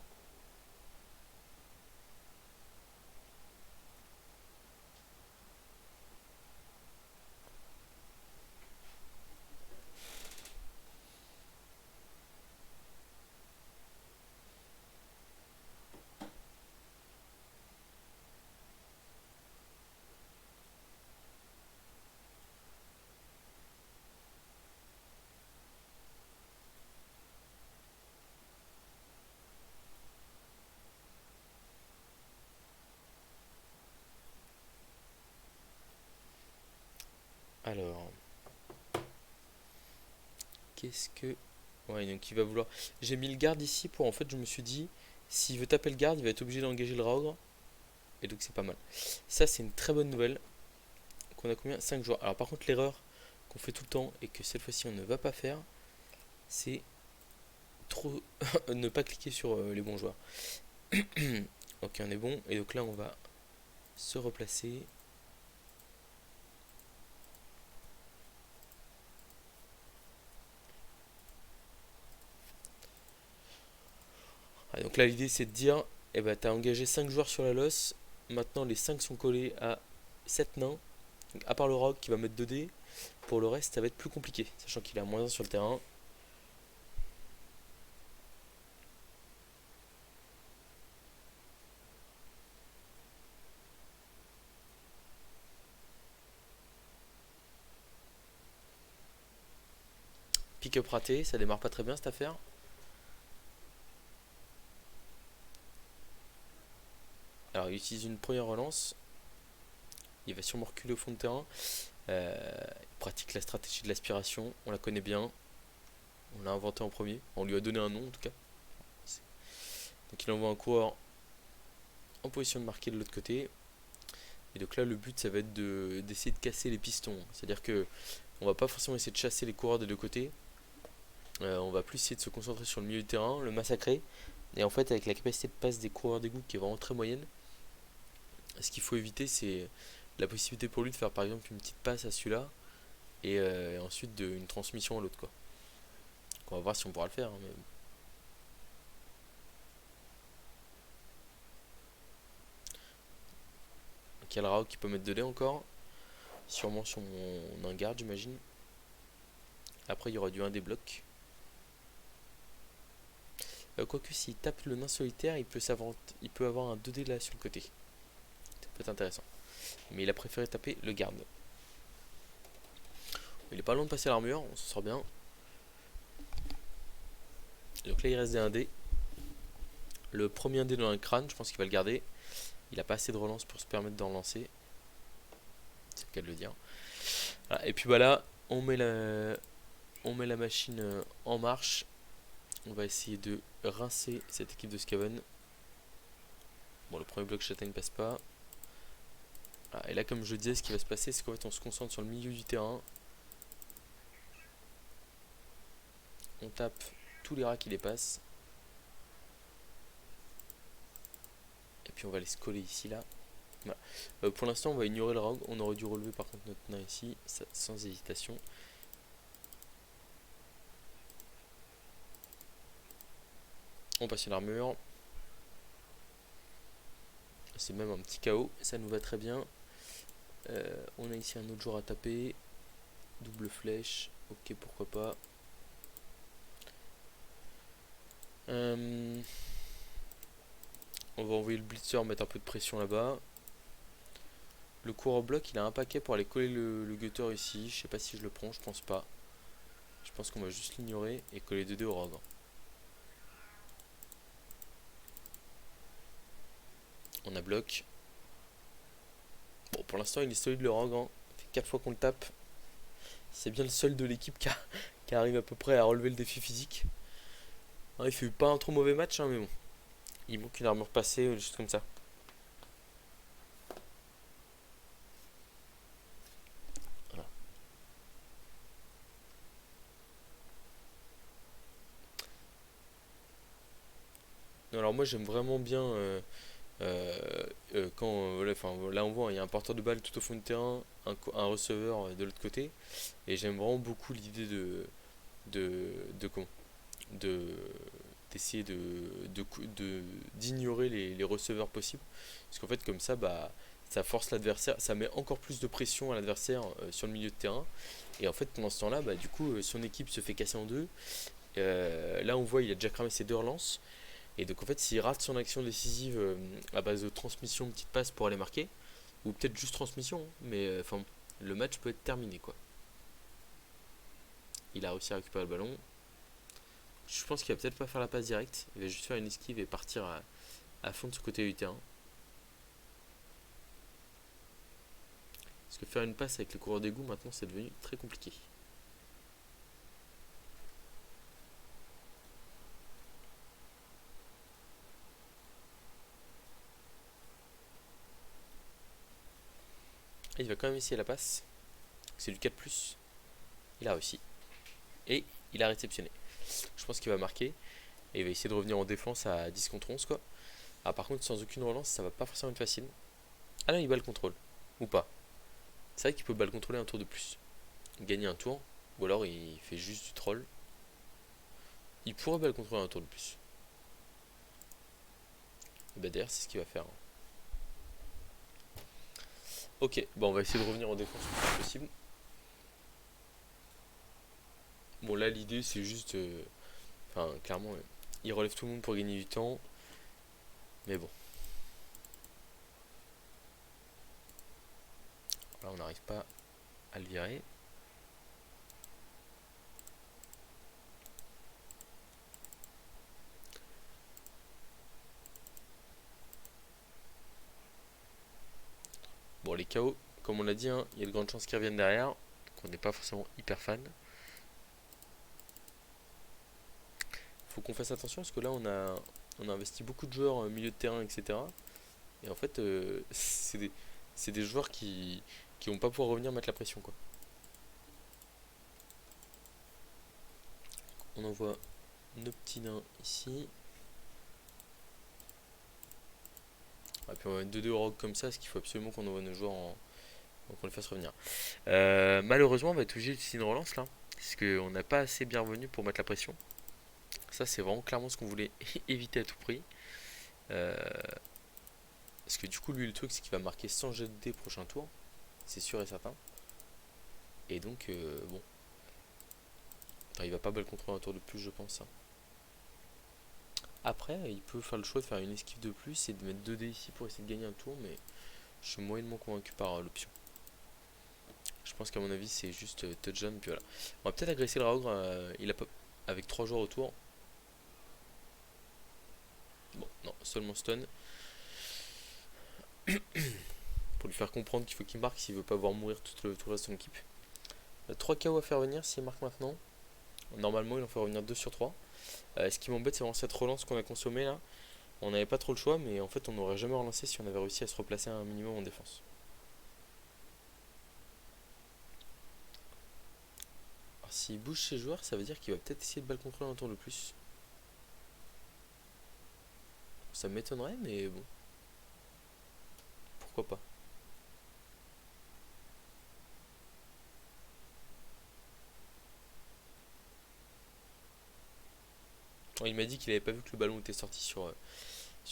Alors, qu'est-ce que... Ouais, donc il va vouloir... J'ai mis le garde ici pour... En fait, je me suis dit, s'il veut taper le garde, il va être obligé d'engager le Raogre. Et donc c'est pas mal. Ça, c'est une très bonne nouvelle. Qu'on a combien? 5 joueurs. Alors par contre, l'erreur qu'on fait tout le temps et que cette fois-ci on ne va pas faire, c'est trop ne pas cliquer sur les bons joueurs. Ok, on est bon. Et donc là, on va se replacer. Ah, donc là, l'idée, c'est de dire, eh ben, tu as engagé 5 joueurs sur la losse. Maintenant, les 5 sont collés à 7 nains. Donc, à part le rogue qui va mettre 2 dés. Pour le reste, ça va être plus compliqué, sachant qu'il est à -1 sur le terrain. Pick-up raté, ça démarre pas très bien cette affaire. Alors il utilise une première relance. Il va sûrement reculer au fond de terrain. Il pratique la stratégie de l'aspiration. On la connaît bien. On l'a inventé en premier. On lui a donné un nom en tout cas. Donc il envoie un coureur en position de marquer de l'autre côté. Et donc là le but ça va être d'essayer de casser les pistons. C'est-à-dire que on va pas forcément essayer de chasser les coureurs des deux côtés. On va plus essayer de se concentrer sur le milieu du terrain, le massacrer. Et en fait avec la capacité de passe des coureurs d'égout qui est vraiment très moyenne, ce qu'il faut éviter c'est la possibilité pour lui de faire par exemple une petite passe à celui-là et ensuite une transmission à l'autre quoi. Donc on va voir si on pourra le faire. Hein, mais... Donc il y a le Rao qui peut mettre de lait encore. Sûrement sur un garde j'imagine. Après il y aura du 1 des blocs. Quoique s'il tape le nain solitaire il peut avoir un 2D là sur le côté. Ça peut être intéressant. Mais il a préféré taper le garde. Il est pas loin de passer l'armure, on s'en sort bien. Donc là il reste des 1D. Le premier 1D dans un crâne, je pense qu'il va le garder. Il a pas assez de relance pour se permettre d'en lancer. C'est le cas de le dire. Voilà. Et puis bah là, on met la machine en marche. On va essayer de rincer cette équipe de Skaven. Bon, le premier bloc châtaigne passe pas. Voilà. Et là, comme je disais, ce qui va se passer, c'est qu'en fait, on se concentre sur le milieu du terrain. On tape tous les rats qui les passent. Et puis on va les coller ici, là. Voilà. Pour l'instant, on va ignorer le rogue. On aurait dû relever par contre notre nain ici, sans hésitation. On passe une armure. C'est même un petit KO, ça nous va très bien. On a ici un autre joueur à taper. Double flèche, ok pourquoi pas. On va envoyer le blitzer, mettre un peu de pression là-bas. Le coureur bloc, il a un paquet pour aller coller le gutter ici. Je sais pas si je le prends, je pense pas. Je pense qu'on va juste l'ignorer et coller 2D au rogue. On a bloc. Bon, pour l'instant, il est solide le rogue. Hein. Ça fait 4 fois qu'on le tape. C'est bien le seul de l'équipe qui arrive à peu près à relever le défi physique. Alors, il fait pas un trop mauvais match, hein, mais bon. Il manque une armure passée ou des choses comme ça. Voilà. Alors moi j'aime vraiment bien quand voilà, là on voit il y a un porteur de balle tout au fond du terrain, un receveur de l'autre côté, et j'aime vraiment beaucoup l'idée de comment de d'essayer d'ignorer les receveurs possibles, parce qu'en fait comme ça bah ça force l'adversaire, ça met encore plus de pression à l'adversaire sur le milieu de terrain, et en fait pendant ce temps là bah du coup son équipe se fait casser en deux. Là on voit il a déjà cramé ses deux relances, et donc en fait s'il rate son action décisive à base de transmission, petite passe pour aller marquer, ou peut-être juste transmission, hein, mais enfin le match peut être terminé quoi. Il a réussi à récupérer le ballon. Je pense qu'il va peut-être pas faire la passe directe, il va juste faire une esquive et partir à fond de ce côté du terrain. Parce que faire une passe avec les coureurs d'égout maintenant c'est devenu très compliqué. Et il va quand même essayer la passe. C'est du 4+. Il a réussi. Et il a réceptionné. Je pense qu'il va marquer. Et il va essayer de revenir en défense à 10 contre 11 quoi. Ah par contre sans aucune relance ça va pas forcément être facile. Ah là il bat le contrôle. Ou pas. C'est vrai qu'il peut bat le contrôler un tour de plus. Gagner un tour. Ou alors il fait juste du troll. Il pourrait bat le contrôler un tour de plus. Et bah d'ailleurs c'est ce qu'il va faire. Ok, bon on va essayer de revenir en défense le plus possible. Bon, là, l'idée, c'est juste. Enfin, clairement, il relève tout le monde pour gagner du temps. Mais bon, là, on n'arrive pas à le virer. Bon, les KO, comme on l'a dit, hein, il y a de grandes chances qu'ils reviennent derrière. Qu'on n'est pas forcément hyper fan. Faut qu'on fasse attention parce que là, on a investi beaucoup de joueurs milieu de terrain, etc. Et en fait, c'est des joueurs qui vont pas pouvoir revenir mettre la pression, quoi. On envoie nos petits nains ici. Et puis on va mettre 2-2 au rogue comme ça, parce qu'il faut absolument qu'on envoie nos joueurs qu'on les fasse revenir. Malheureusement, on va être obligé d'utiliser une relance là, parce qu'on n'a pas assez bien revenu pour mettre la pression. Ça, c'est vraiment clairement ce qu'on voulait éviter à tout prix. Parce que du coup, lui, le truc, c'est qu'il va marquer 100 jet de dés prochain tour, c'est sûr et certain. Et donc, bon. Enfin, il va pas balle contrôler un tour de plus, je pense, hein. Après, il peut faire le choix de faire une esquive de plus et de mettre 2 dés ici pour essayer de gagner un tour, mais je suis moyennement convaincu par l'option. Je pense qu'à mon avis, c'est juste touchdown, puis voilà. On va peut-être agresser le Raogre, il a pas... avec 3 joueurs autour. Bon, non, seulement stun. Pour lui faire comprendre qu'il faut qu'il marque s'il veut pas voir mourir tout le reste de son équipe. 3 KO à faire venir s'il marque maintenant. Normalement, il en fait revenir 2 sur 3. Ce qui m'embête, c'est vraiment cette relance qu'on a consommée là. On n'avait pas trop le choix, mais en fait, on n'aurait jamais relancé si on avait réussi à se replacer un minimum en défense. Alors, s'il bouge ses joueurs, ça veut dire qu'il va peut-être essayer de balle contrôler un tour de plus. Ça m'étonnerait, mais bon. Pourquoi pas. Bon, il m'a dit qu'il avait pas vu que le ballon était sorti sur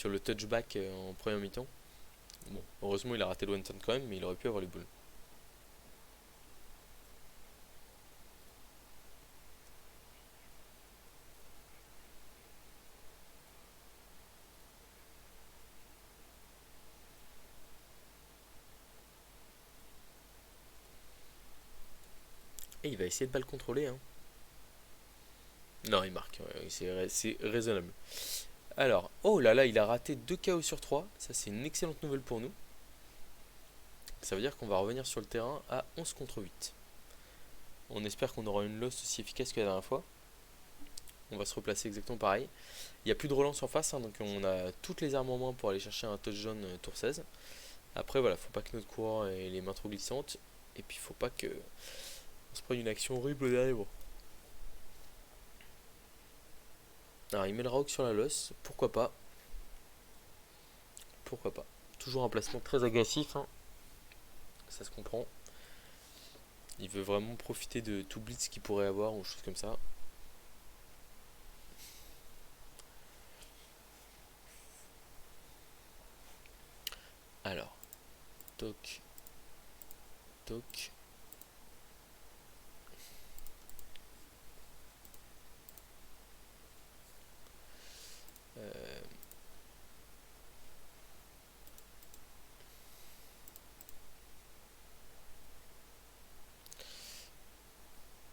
le touchback en première mi-temps. Bon, heureusement, il a raté le one-ton quand même, mais il aurait pu avoir les boules. Et il va essayer de balle contrôler, hein. Non, il marque, c'est raisonnable. Alors, oh là là, il a raté 2 KO sur 3. Ça, c'est une excellente nouvelle pour nous. Ça veut dire qu'on va revenir sur le terrain à 11 contre 8. On espère qu'on aura une loss aussi efficace que la dernière fois. On va se replacer exactement pareil. Il n'y a plus de relance en face, hein, donc on a toutes les armes en main pour aller chercher un touchdown tour 16. Après, voilà, faut pas que notre coureur ait les mains trop glissantes. Et puis, faut pas que on se prenne une action horrible au dernier moment. Alors, il met le rogue sur la loss. Pourquoi pas? Pourquoi pas? Toujours un placement très agressif, hein. Ça se comprend. Il veut vraiment profiter de tout blitz qu'il pourrait avoir ou chose comme ça. Alors, toc, toc. Euh,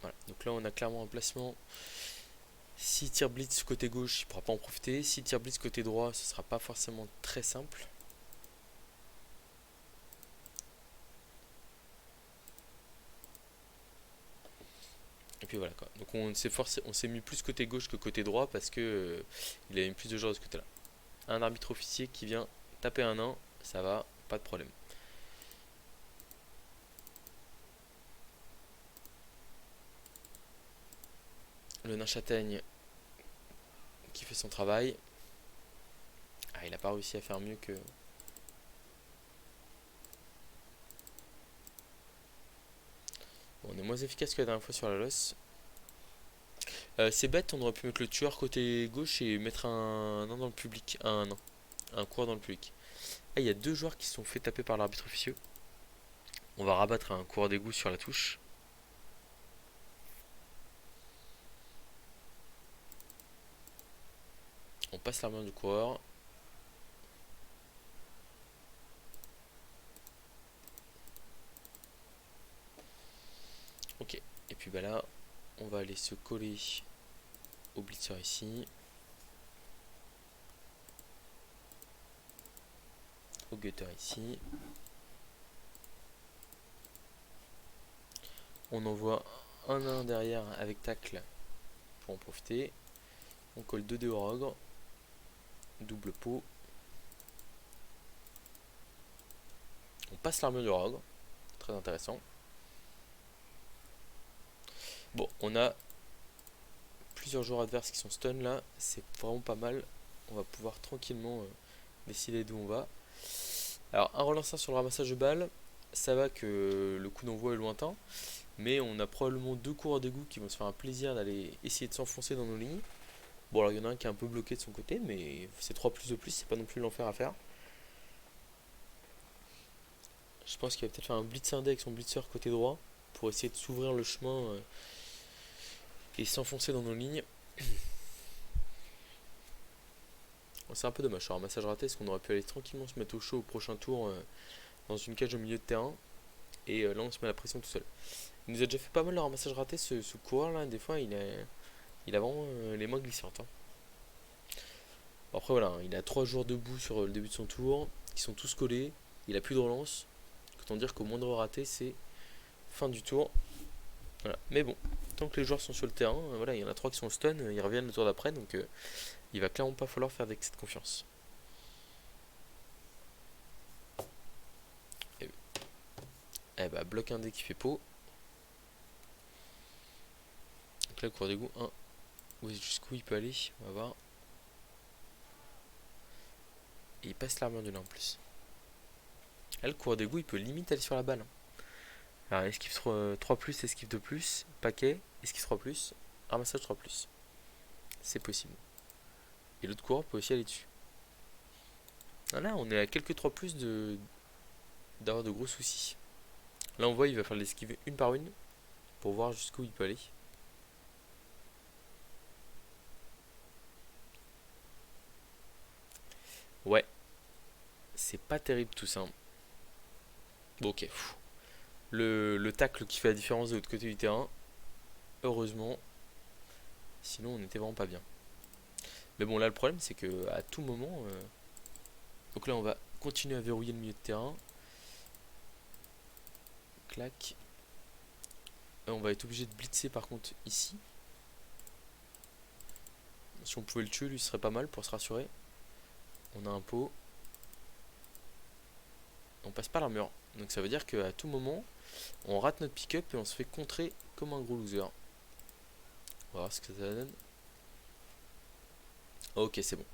voilà, donc là on a clairement un placement. S'il tire blitz côté gauche, il ne pourra pas en profiter. S'il tire blitz côté droit, ce sera pas forcément très simple. Et puis voilà quoi. Donc on s'est mis plus côté gauche que côté droit parce que il avait mis plus de joueurs de ce côté-là. Un arbitre officier qui vient taper un nain, ça va, pas de problème. Le nain châtaigne qui fait son travail. Ah, il n'a pas réussi à faire mieux que... Bon, on est moins efficace que la dernière fois sur la loss. C'est bête, on aurait pu mettre le tueur côté gauche et mettre un nain dans le public. Un coureur dans le public. Ah, il y a 2 joueurs qui se sont fait taper par l'arbitre officieux. On va rabattre un coureur d'égout sur la touche. passe l'armure du coureur. Ok. Et puis bah là, on va aller se coller au blitzer ici. Au gutter ici. On envoie un derrière avec tacle pour en profiter. On colle 2 dés au rogre. Double pot. On passe l'armure du rogre. Très intéressant. Bon, on a plusieurs joueurs adverses qui sont stun là. C'est vraiment pas mal. On va pouvoir tranquillement décider d'où on va. Alors, un relançant sur le ramassage de balles. Ça va que le coup d'envoi est lointain. Mais on a probablement 2 coureurs d'égout qui vont se faire un plaisir d'aller essayer de s'enfoncer dans nos lignes. Bon, alors il y en a un qui est un peu bloqué de son côté, mais c'est 3 plus de plus, c'est pas non plus l'enfer à faire. Je pense qu'il va peut-être faire un blitz indé avec son blitzer côté droit pour essayer de s'ouvrir le chemin et s'enfoncer dans nos lignes. Bon, c'est un peu dommage, un massage raté, parce qu'on aurait pu aller tranquillement se mettre au chaud au prochain tour dans une cage au milieu de terrain. Et là, on se met la pression tout seul. Il nous a déjà fait pas mal de ramassage raté ce coureur là, des fois il a vraiment les mains glissantes. Hein. Bon, après voilà, il a 3 joueurs debout sur le début de son tour, qui sont tous collés, il a plus de relance. Autant dire qu'au moindre raté, c'est fin du tour. Voilà. Mais bon, tant que les joueurs sont sur le terrain, voilà, il y en a 3 qui sont stun, ils reviennent le tour d'après, donc il va clairement pas falloir faire d'excès de confiance. Et bah, bloc un dé qui fait pot. Donc là, le cours d'égout 1. Jusqu'où il peut aller, on va voir. Et il passe l'armure de là en plus. Là, le cours d'égout, il peut limite aller sur la balle. Alors, esquive 3 plus, esquive 2 plus, paquet, esquive 3 plus, ramassage 3 plus. C'est possible. Et l'autre coureur peut aussi aller dessus. Ah là, on est à quelques 3 plus d'avoir de gros soucis. Là, on voit, il va faire l'esquiver une par une pour voir jusqu'où il peut aller. Ouais, c'est pas terrible tout ça. Bon, ok. Le tacle qui fait la différence de l'autre côté du terrain. Heureusement. Sinon, on était vraiment pas bien. Mais bon, là, le problème, c'est que à tout moment. Donc là, on va continuer à verrouiller le milieu de terrain. Clac. On va être obligé de blitzer par contre ici. Si on pouvait le tuer, lui, ce serait pas mal pour se rassurer. On a un pot. On passe pas l'armure. Donc ça veut dire qu'à tout moment, on rate notre pick-up et on se fait contrer comme un gros loser. On va voir ce que ça donne. Ok, c'est bon.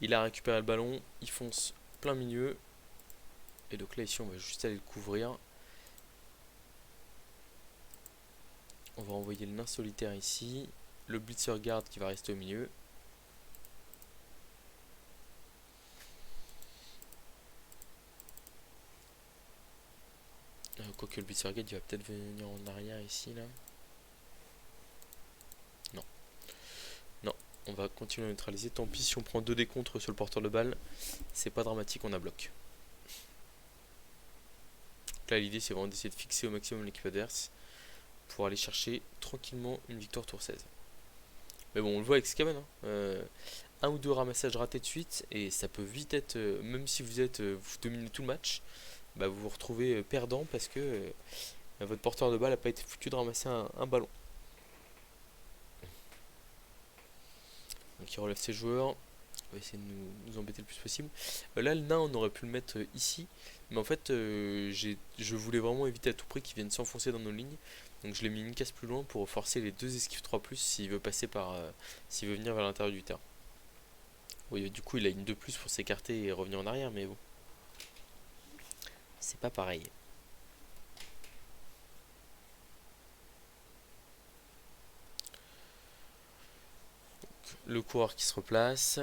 Il a récupéré le ballon, il fonce plein milieu. Et donc là, ici, on va juste aller le couvrir. On va envoyer le nain solitaire ici. Le blitzer garde qui va rester au milieu. Quoique le blitzer garde, il va peut-être venir en arrière ici, là. Non. Non, on va continuer à neutraliser. Tant pis si on prend 2 décontres sur le porteur de balle. C'est pas dramatique, on a bloc. Donc là, l'idée, c'est vraiment d'essayer de fixer au maximum l'équipe adverse pour aller chercher tranquillement une victoire tour 16. Mais bon, on le voit avec Skaven, hein. Un ou deux ramassages ratés de suite et ça peut vite être, même si vous dominez tout le match, bah vous vous retrouvez perdant parce que votre porteur de balle n'a pas été foutu de ramasser un ballon. Donc il relève ses joueurs, on va essayer de nous embêter le plus possible. Là le nain on aurait pu le mettre ici, mais en fait je voulais vraiment éviter à tout prix qu'il vienne s'enfoncer dans nos lignes. Donc je l'ai mis une case plus loin pour forcer les 2 esquives 3 plus s'il veut passer par s'il veut venir vers l'intérieur du terrain. Oui, du coup il a une 2 plus pour s'écarter et revenir en arrière, mais bon. C'est pas pareil. Donc, le coureur qui se replace.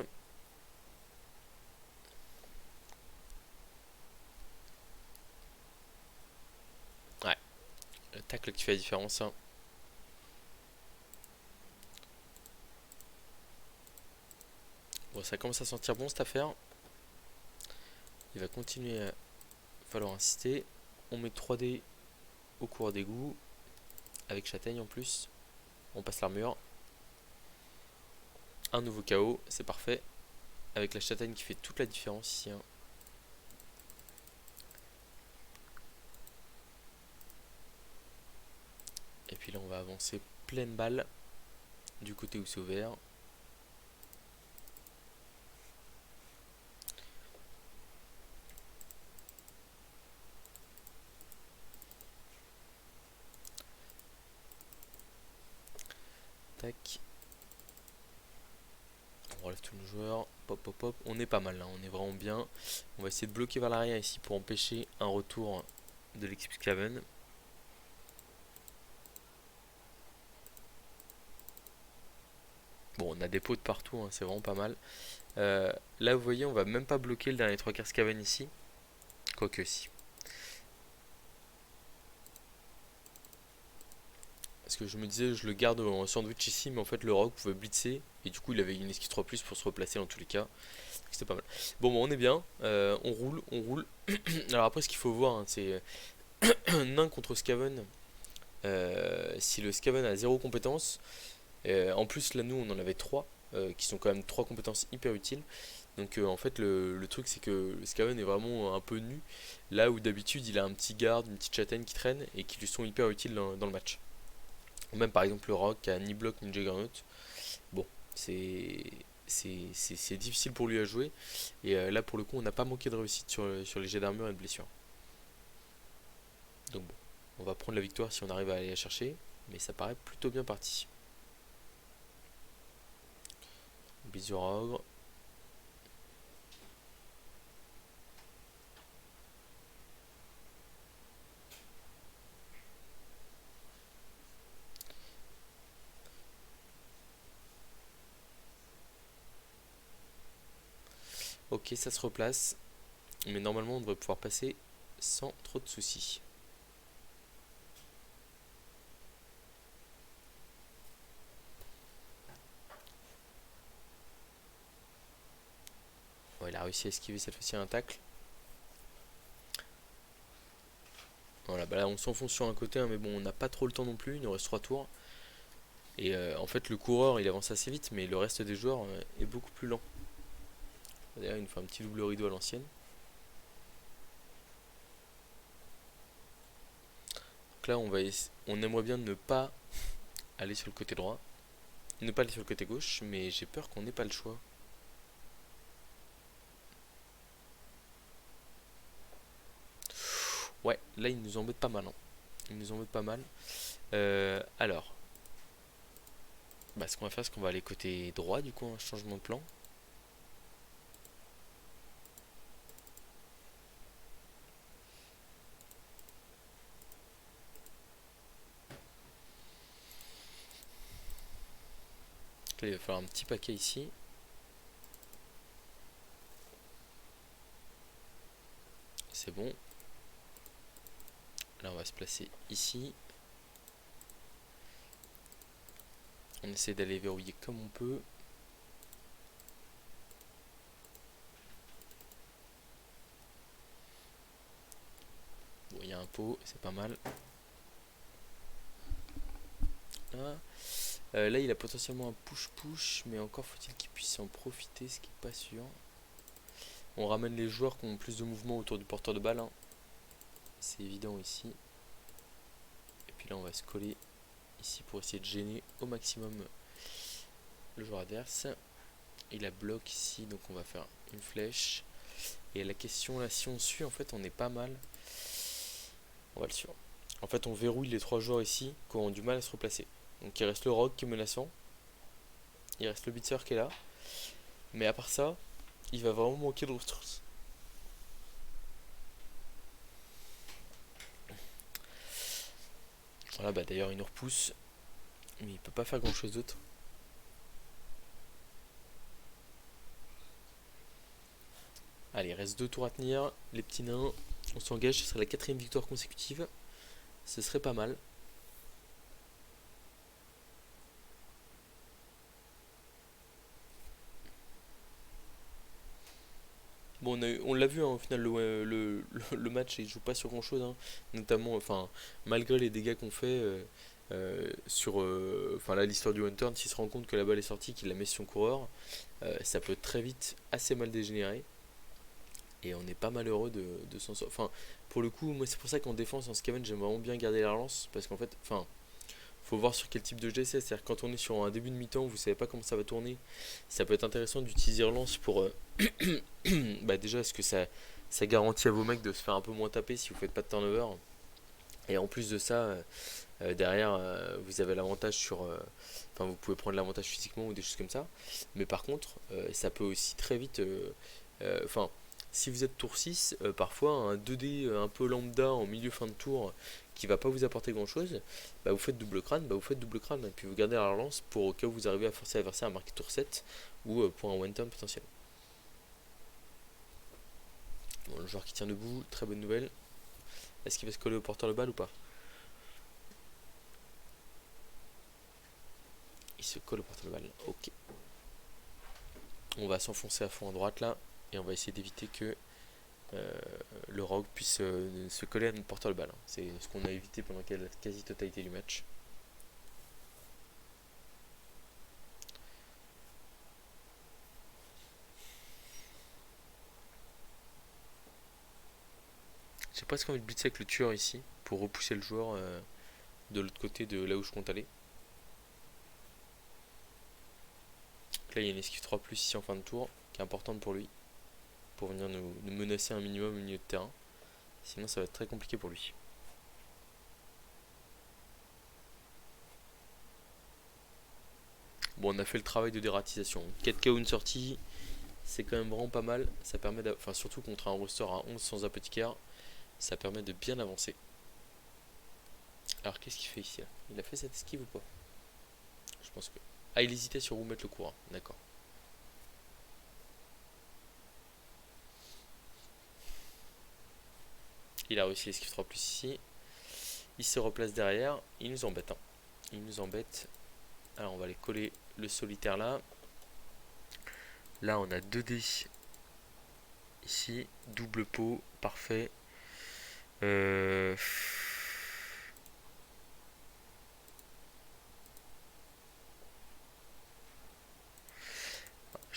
Ouais, le tacle qui fait la différence. Hein. Bon, ça commence à sentir bon cette affaire. Il va continuer à falloir insister. On met 3D au cours d'égout. Avec châtaigne en plus. On passe l'armure. Un nouveau KO, c'est parfait. Avec la châtaigne qui fait toute la différence ici. Hein. Et puis là on va avancer pleine balle du côté où c'est ouvert. Tac. On relève tous nos joueurs. Pop pop pop. On est pas mal là, on est vraiment bien. On va essayer de bloquer vers l'arrière ici pour empêcher un retour de l'équipe Skaven. Bon, on a des pots de partout, hein, c'est vraiment pas mal. Là, vous voyez, on va même pas bloquer le dernier 3/4 Skaven ici. Quoique si. Parce que je me disais, je le garde en sandwich ici, mais en fait, le rogue pouvait blitzer. Et du coup, il avait une esquive 3+ pour se replacer dans tous les cas. C'était pas mal. Bon, on est bien. On roule, on roule. Alors après, ce qu'il faut voir, hein, c'est nain contre Skaven. Si le Skaven a 0 compétences, en plus là nous on en avait 3 qui sont quand même 3 compétences hyper utiles. Donc en fait le truc c'est que le Skaven est vraiment un peu nu. Là où d'habitude il a un petit garde, une petite châtaigne qui traîne et qui lui sont hyper utiles dans le match. Ou même par exemple le Rogue qui a ni bloc ni Juggernaut. Bon, c'est difficile pour lui à jouer. Et là pour le coup on n'a pas manqué de réussite sur les jets d'armure et de blessure. Donc bon, on va prendre la victoire si on arrive à aller la chercher. Mais ça paraît plutôt bien parti. Bisous Ogre. Ok, ça se replace. Mais normalement, on devrait pouvoir passer sans trop de soucis. Bon, il a réussi à esquiver cette fois-ci un tacle. Voilà, bah là on s'enfonce sur un côté, hein, mais bon, on n'a pas trop le temps non plus. Il nous reste 3 tours. Et en fait, le coureur il avance assez vite, mais le reste des joueurs est beaucoup plus lent. D'ailleurs, il nous fait un petit double rideau à l'ancienne. Donc là, on aimerait bien ne pas aller sur le côté droit, ne pas aller sur le côté gauche, mais j'ai peur qu'on n'ait pas le choix. Ouais, là il nous embête pas mal. Hein. Il nous embête pas mal. Alors, bah, ce qu'on va faire, c'est qu'on va aller côté droit, du coup, un changement de plan. Là, il va falloir un petit paquet ici. C'est bon. Là, on va se placer ici. On essaie d'aller verrouiller comme on peut. Bon, il y a un pot, c'est pas mal. Là, il a potentiellement un push-push, mais encore faut-il qu'il puisse en profiter, ce qui n'est pas sûr. On ramène les joueurs qui ont plus de mouvement autour du porteur de balle. Hein. C'est évident ici. Et puis là, on va se coller ici pour essayer de gêner au maximum le joueur adverse. Il a bloc ici, donc on va faire une flèche. Et la question là, si on suit, en fait, on est pas mal. On va le suivre. En fait, on verrouille les 3 joueurs ici qui ont du mal à se replacer. Donc il reste le Rogue qui est menaçant. Il reste le Blitzer qui est là. Mais à part ça, il va vraiment manquer de ressources. Voilà, bah d'ailleurs il nous repousse. Mais il peut pas faire grand chose d'autre. Allez, il reste 2 tours à tenir. Les petits nains, on s'engage, ce serait la 4ème victoire consécutive. Ce serait pas mal. Bon, on l'a vu, hein, au final, le match il joue pas sur grand chose, hein. Notamment, enfin, malgré les dégâts qu'on fait sur enfin, là, l'histoire du Hunter, s'il se rend compte que la balle est sortie, qu'il la met sur son coureur, ça peut très vite assez mal dégénérer. Et on n'est pas malheureux de s'en sortir. Enfin, pour le coup, moi, c'est pour ça qu'en défense, en Scaven, j'aime vraiment bien garder la relance parce qu'en fait, enfin, faut voir sur quel type de jet c'est. C'est-à-dire quand on est sur un début de mi-temps, vous savez pas comment ça va tourner. Ça peut être intéressant d'utiliser relance pour bah déjà, est-ce que ça garantit à vos mecs de se faire un peu moins taper si vous faites pas de turnover. Et en plus de ça, derrière, vous avez l'avantage sur. Enfin, vous pouvez prendre l'avantage physiquement ou des choses comme ça. Mais par contre, ça peut aussi très vite. Enfin, si vous êtes tour 6, parfois un 2D un peu lambda en milieu fin de tour qui va pas vous apporter grand chose, bah vous faites double crâne, et puis vous gardez la relance pour au cas où vous arrivez à forcer l'adversaire à marquer tour 7 ou pour un one turn potentiel. Bon, le joueur qui tient debout, très bonne nouvelle. Est-ce qu'il va se coller au porteur de balle ou pas? Il se colle au porteur de balle, ok. On va s'enfoncer à fond à droite là, et on va essayer d'éviter que le rogue puisse se coller à notre porteur de balle. C'est ce qu'on a évité pendant la quasi-totalité du match. J'ai presque envie de blitzer avec le tueur ici, pour repousser le joueur de l'autre côté de là où je compte aller. Donc là il y a une esquive 3 plus ici en fin de tour, qui est importante pour lui, pour venir nous menacer un minimum au milieu de terrain. Sinon ça va être très compliqué pour lui. Bon, on a fait le travail de dératisation. 4 KO, une sortie, c'est quand même vraiment pas mal. Ça permet, enfin surtout contre un roster à 11 sans apothicaire, ça permet de bien avancer. Alors qu'est-ce qu'il fait ici là? Il a fait cette esquive ou pas? Je pense que... Ah, il hésitait sur où mettre le courant, d'accord. Il a réussi l'esquive 3 plus ici. Il se replace derrière, il nous embête, hein. Il nous embête. Alors on va aller coller le solitaire là. Là on a 2D ici, double pot, parfait. Je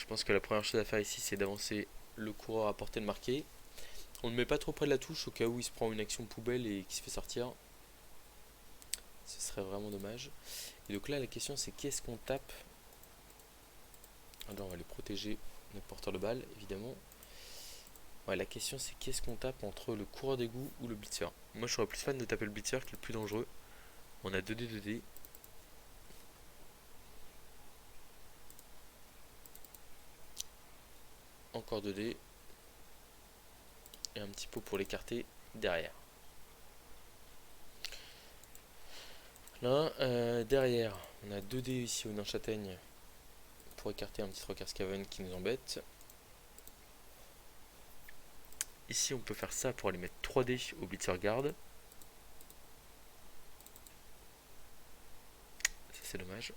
pense que la première chose à faire ici c'est d'avancer le coureur à portée de marqué. On ne le met pas trop près de la touche au cas où il se prend une action poubelle et qu'il se fait sortir. Ce serait vraiment dommage. Et donc là la question c'est qu'est-ce qu'on tape? Alors on va les protéger notre porteur de balle évidemment. Ouais, la question c'est qu'est-ce qu'on tape entre le coureur d'égout ou le blitzer. Moi je serais plus fan de taper le blitzer qui est le plus dangereux. On a 2D 2D. Encore 2D. Et un petit pot pour l'écarter derrière. Là, derrière, on a 2D ici au nain châtaigne pour écarter un petit Rocker Scaven qui nous embête. Ici, on peut faire ça pour aller mettre 3D au Blitzer Guard. Ça, c'est dommage.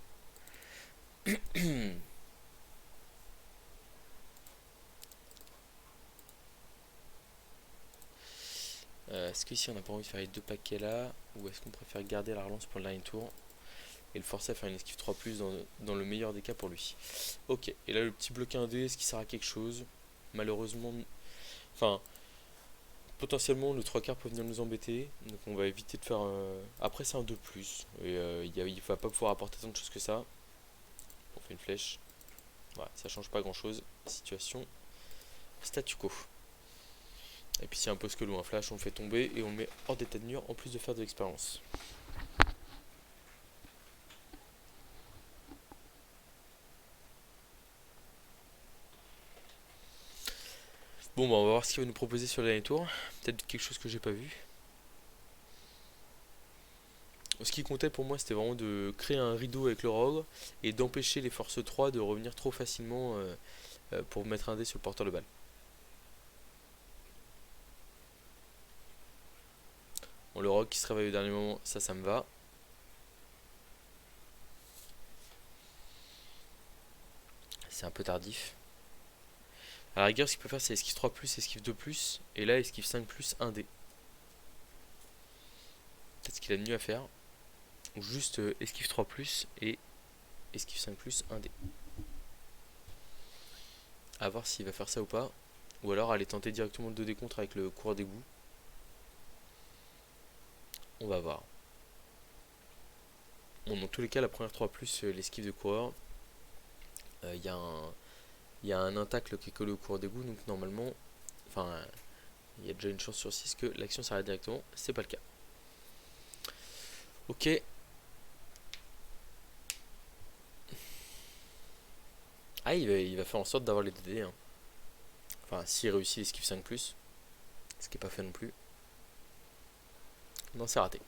Est-ce qu'ici on n'a pas envie de faire les deux paquets là, ou est-ce qu'on préfère garder la relance pour le dernier tour et le forcer à faire une esquive 3 plus dans le meilleur des cas pour lui? Ok, et là le petit bloc 1D, est-ce qu'il sert à quelque chose? Malheureusement, enfin, potentiellement le 3 quarts peut venir nous embêter, donc on va éviter de faire... Après c'est un 2 plus, et il va pas pouvoir apporter tant de choses que ça. On fait une flèche, voilà, ça change pas grand chose, situation statu quo. Et puis si un post ou un flash, on le fait tomber et on le met hors d'état de nuire en plus de faire de l'expérience. Bon bah on va voir ce qu'il va nous proposer sur le dernier tour. Peut-être quelque chose que j'ai pas vu. Ce qui comptait pour moi c'était vraiment de créer un rideau avec le rogue et d'empêcher les forces 3 de revenir trop facilement pour mettre un dé sur le porteur de balle. Bon, le rogue qui se réveille au dernier moment, ça me va. C'est un peu tardif. À la rigueur, ce qu'il peut faire, c'est esquive 3 plus, esquive 2 plus, et là, esquive 5 plus, 1D. Peut-être ce qu'il a de mieux à faire. Ou juste esquive 3 plus et esquive 5 plus, 1D. A voir s'il va faire ça ou pas. Ou alors aller tenter directement le 2D contre avec le coureur d'égout. On va voir. Bon, dans tous les cas, la première 3 plus, l'esquive de coureur, il y a un intacle qui est collé au coureur d'égout, donc normalement, enfin, il y a déjà une chance sur 6 que l'action s'arrête directement. C'est pas le cas. Ok. Ah, il va faire en sorte d'avoir les DD. Hein. Enfin, s'il réussit l'esquive 5 plus, ce qui est pas fait non plus. Non, c'est raté.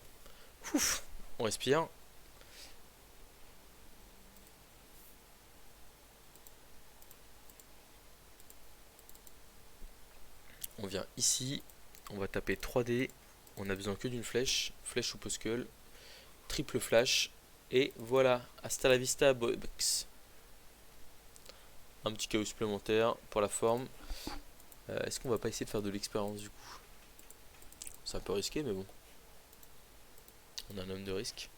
Ouf, on respire. On vient ici, on va taper 3D, on a besoin que d'une flèche, flèche ou poscull, triple flash, et voilà, hasta la vista box. Un petit KO supplémentaire pour la forme. Est-ce qu'on va pas essayer de faire de l'expérience du coup? C'est un peu risqué mais bon. On a un homme de risque.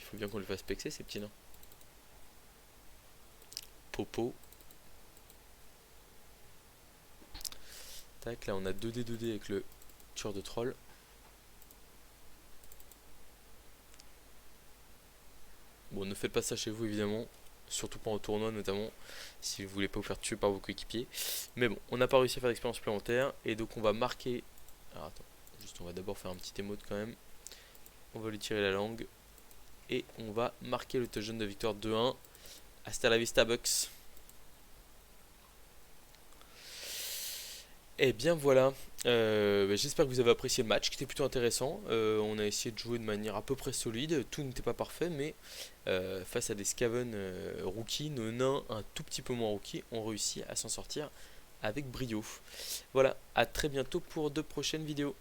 Il faut bien qu'on le fasse pexer ces petits nains. Popo. Tac, là on a 2D avec le tueur de troll. Bon, ne faites pas ça chez vous évidemment, surtout pas en tournoi notamment, si vous voulez pas vous faire tuer par vos coéquipiers. Mais bon, on n'a pas réussi à faire d'expérience supplémentaire, et donc on va marquer... Alors attends, juste on va d'abord faire un petit émote quand même. On va lui tirer la langue, et on va marquer le touchdown de victoire 2-1. Hasta la vista Bucks. Et bien voilà, j'espère que vous avez apprécié le match qui était plutôt intéressant. On a essayé de jouer de manière à peu près solide, tout n'était pas parfait, mais face à des Skaven rookies, nos nains un tout petit peu moins rookies ont réussi à s'en sortir avec brio. Voilà, à très bientôt pour de prochaines vidéos.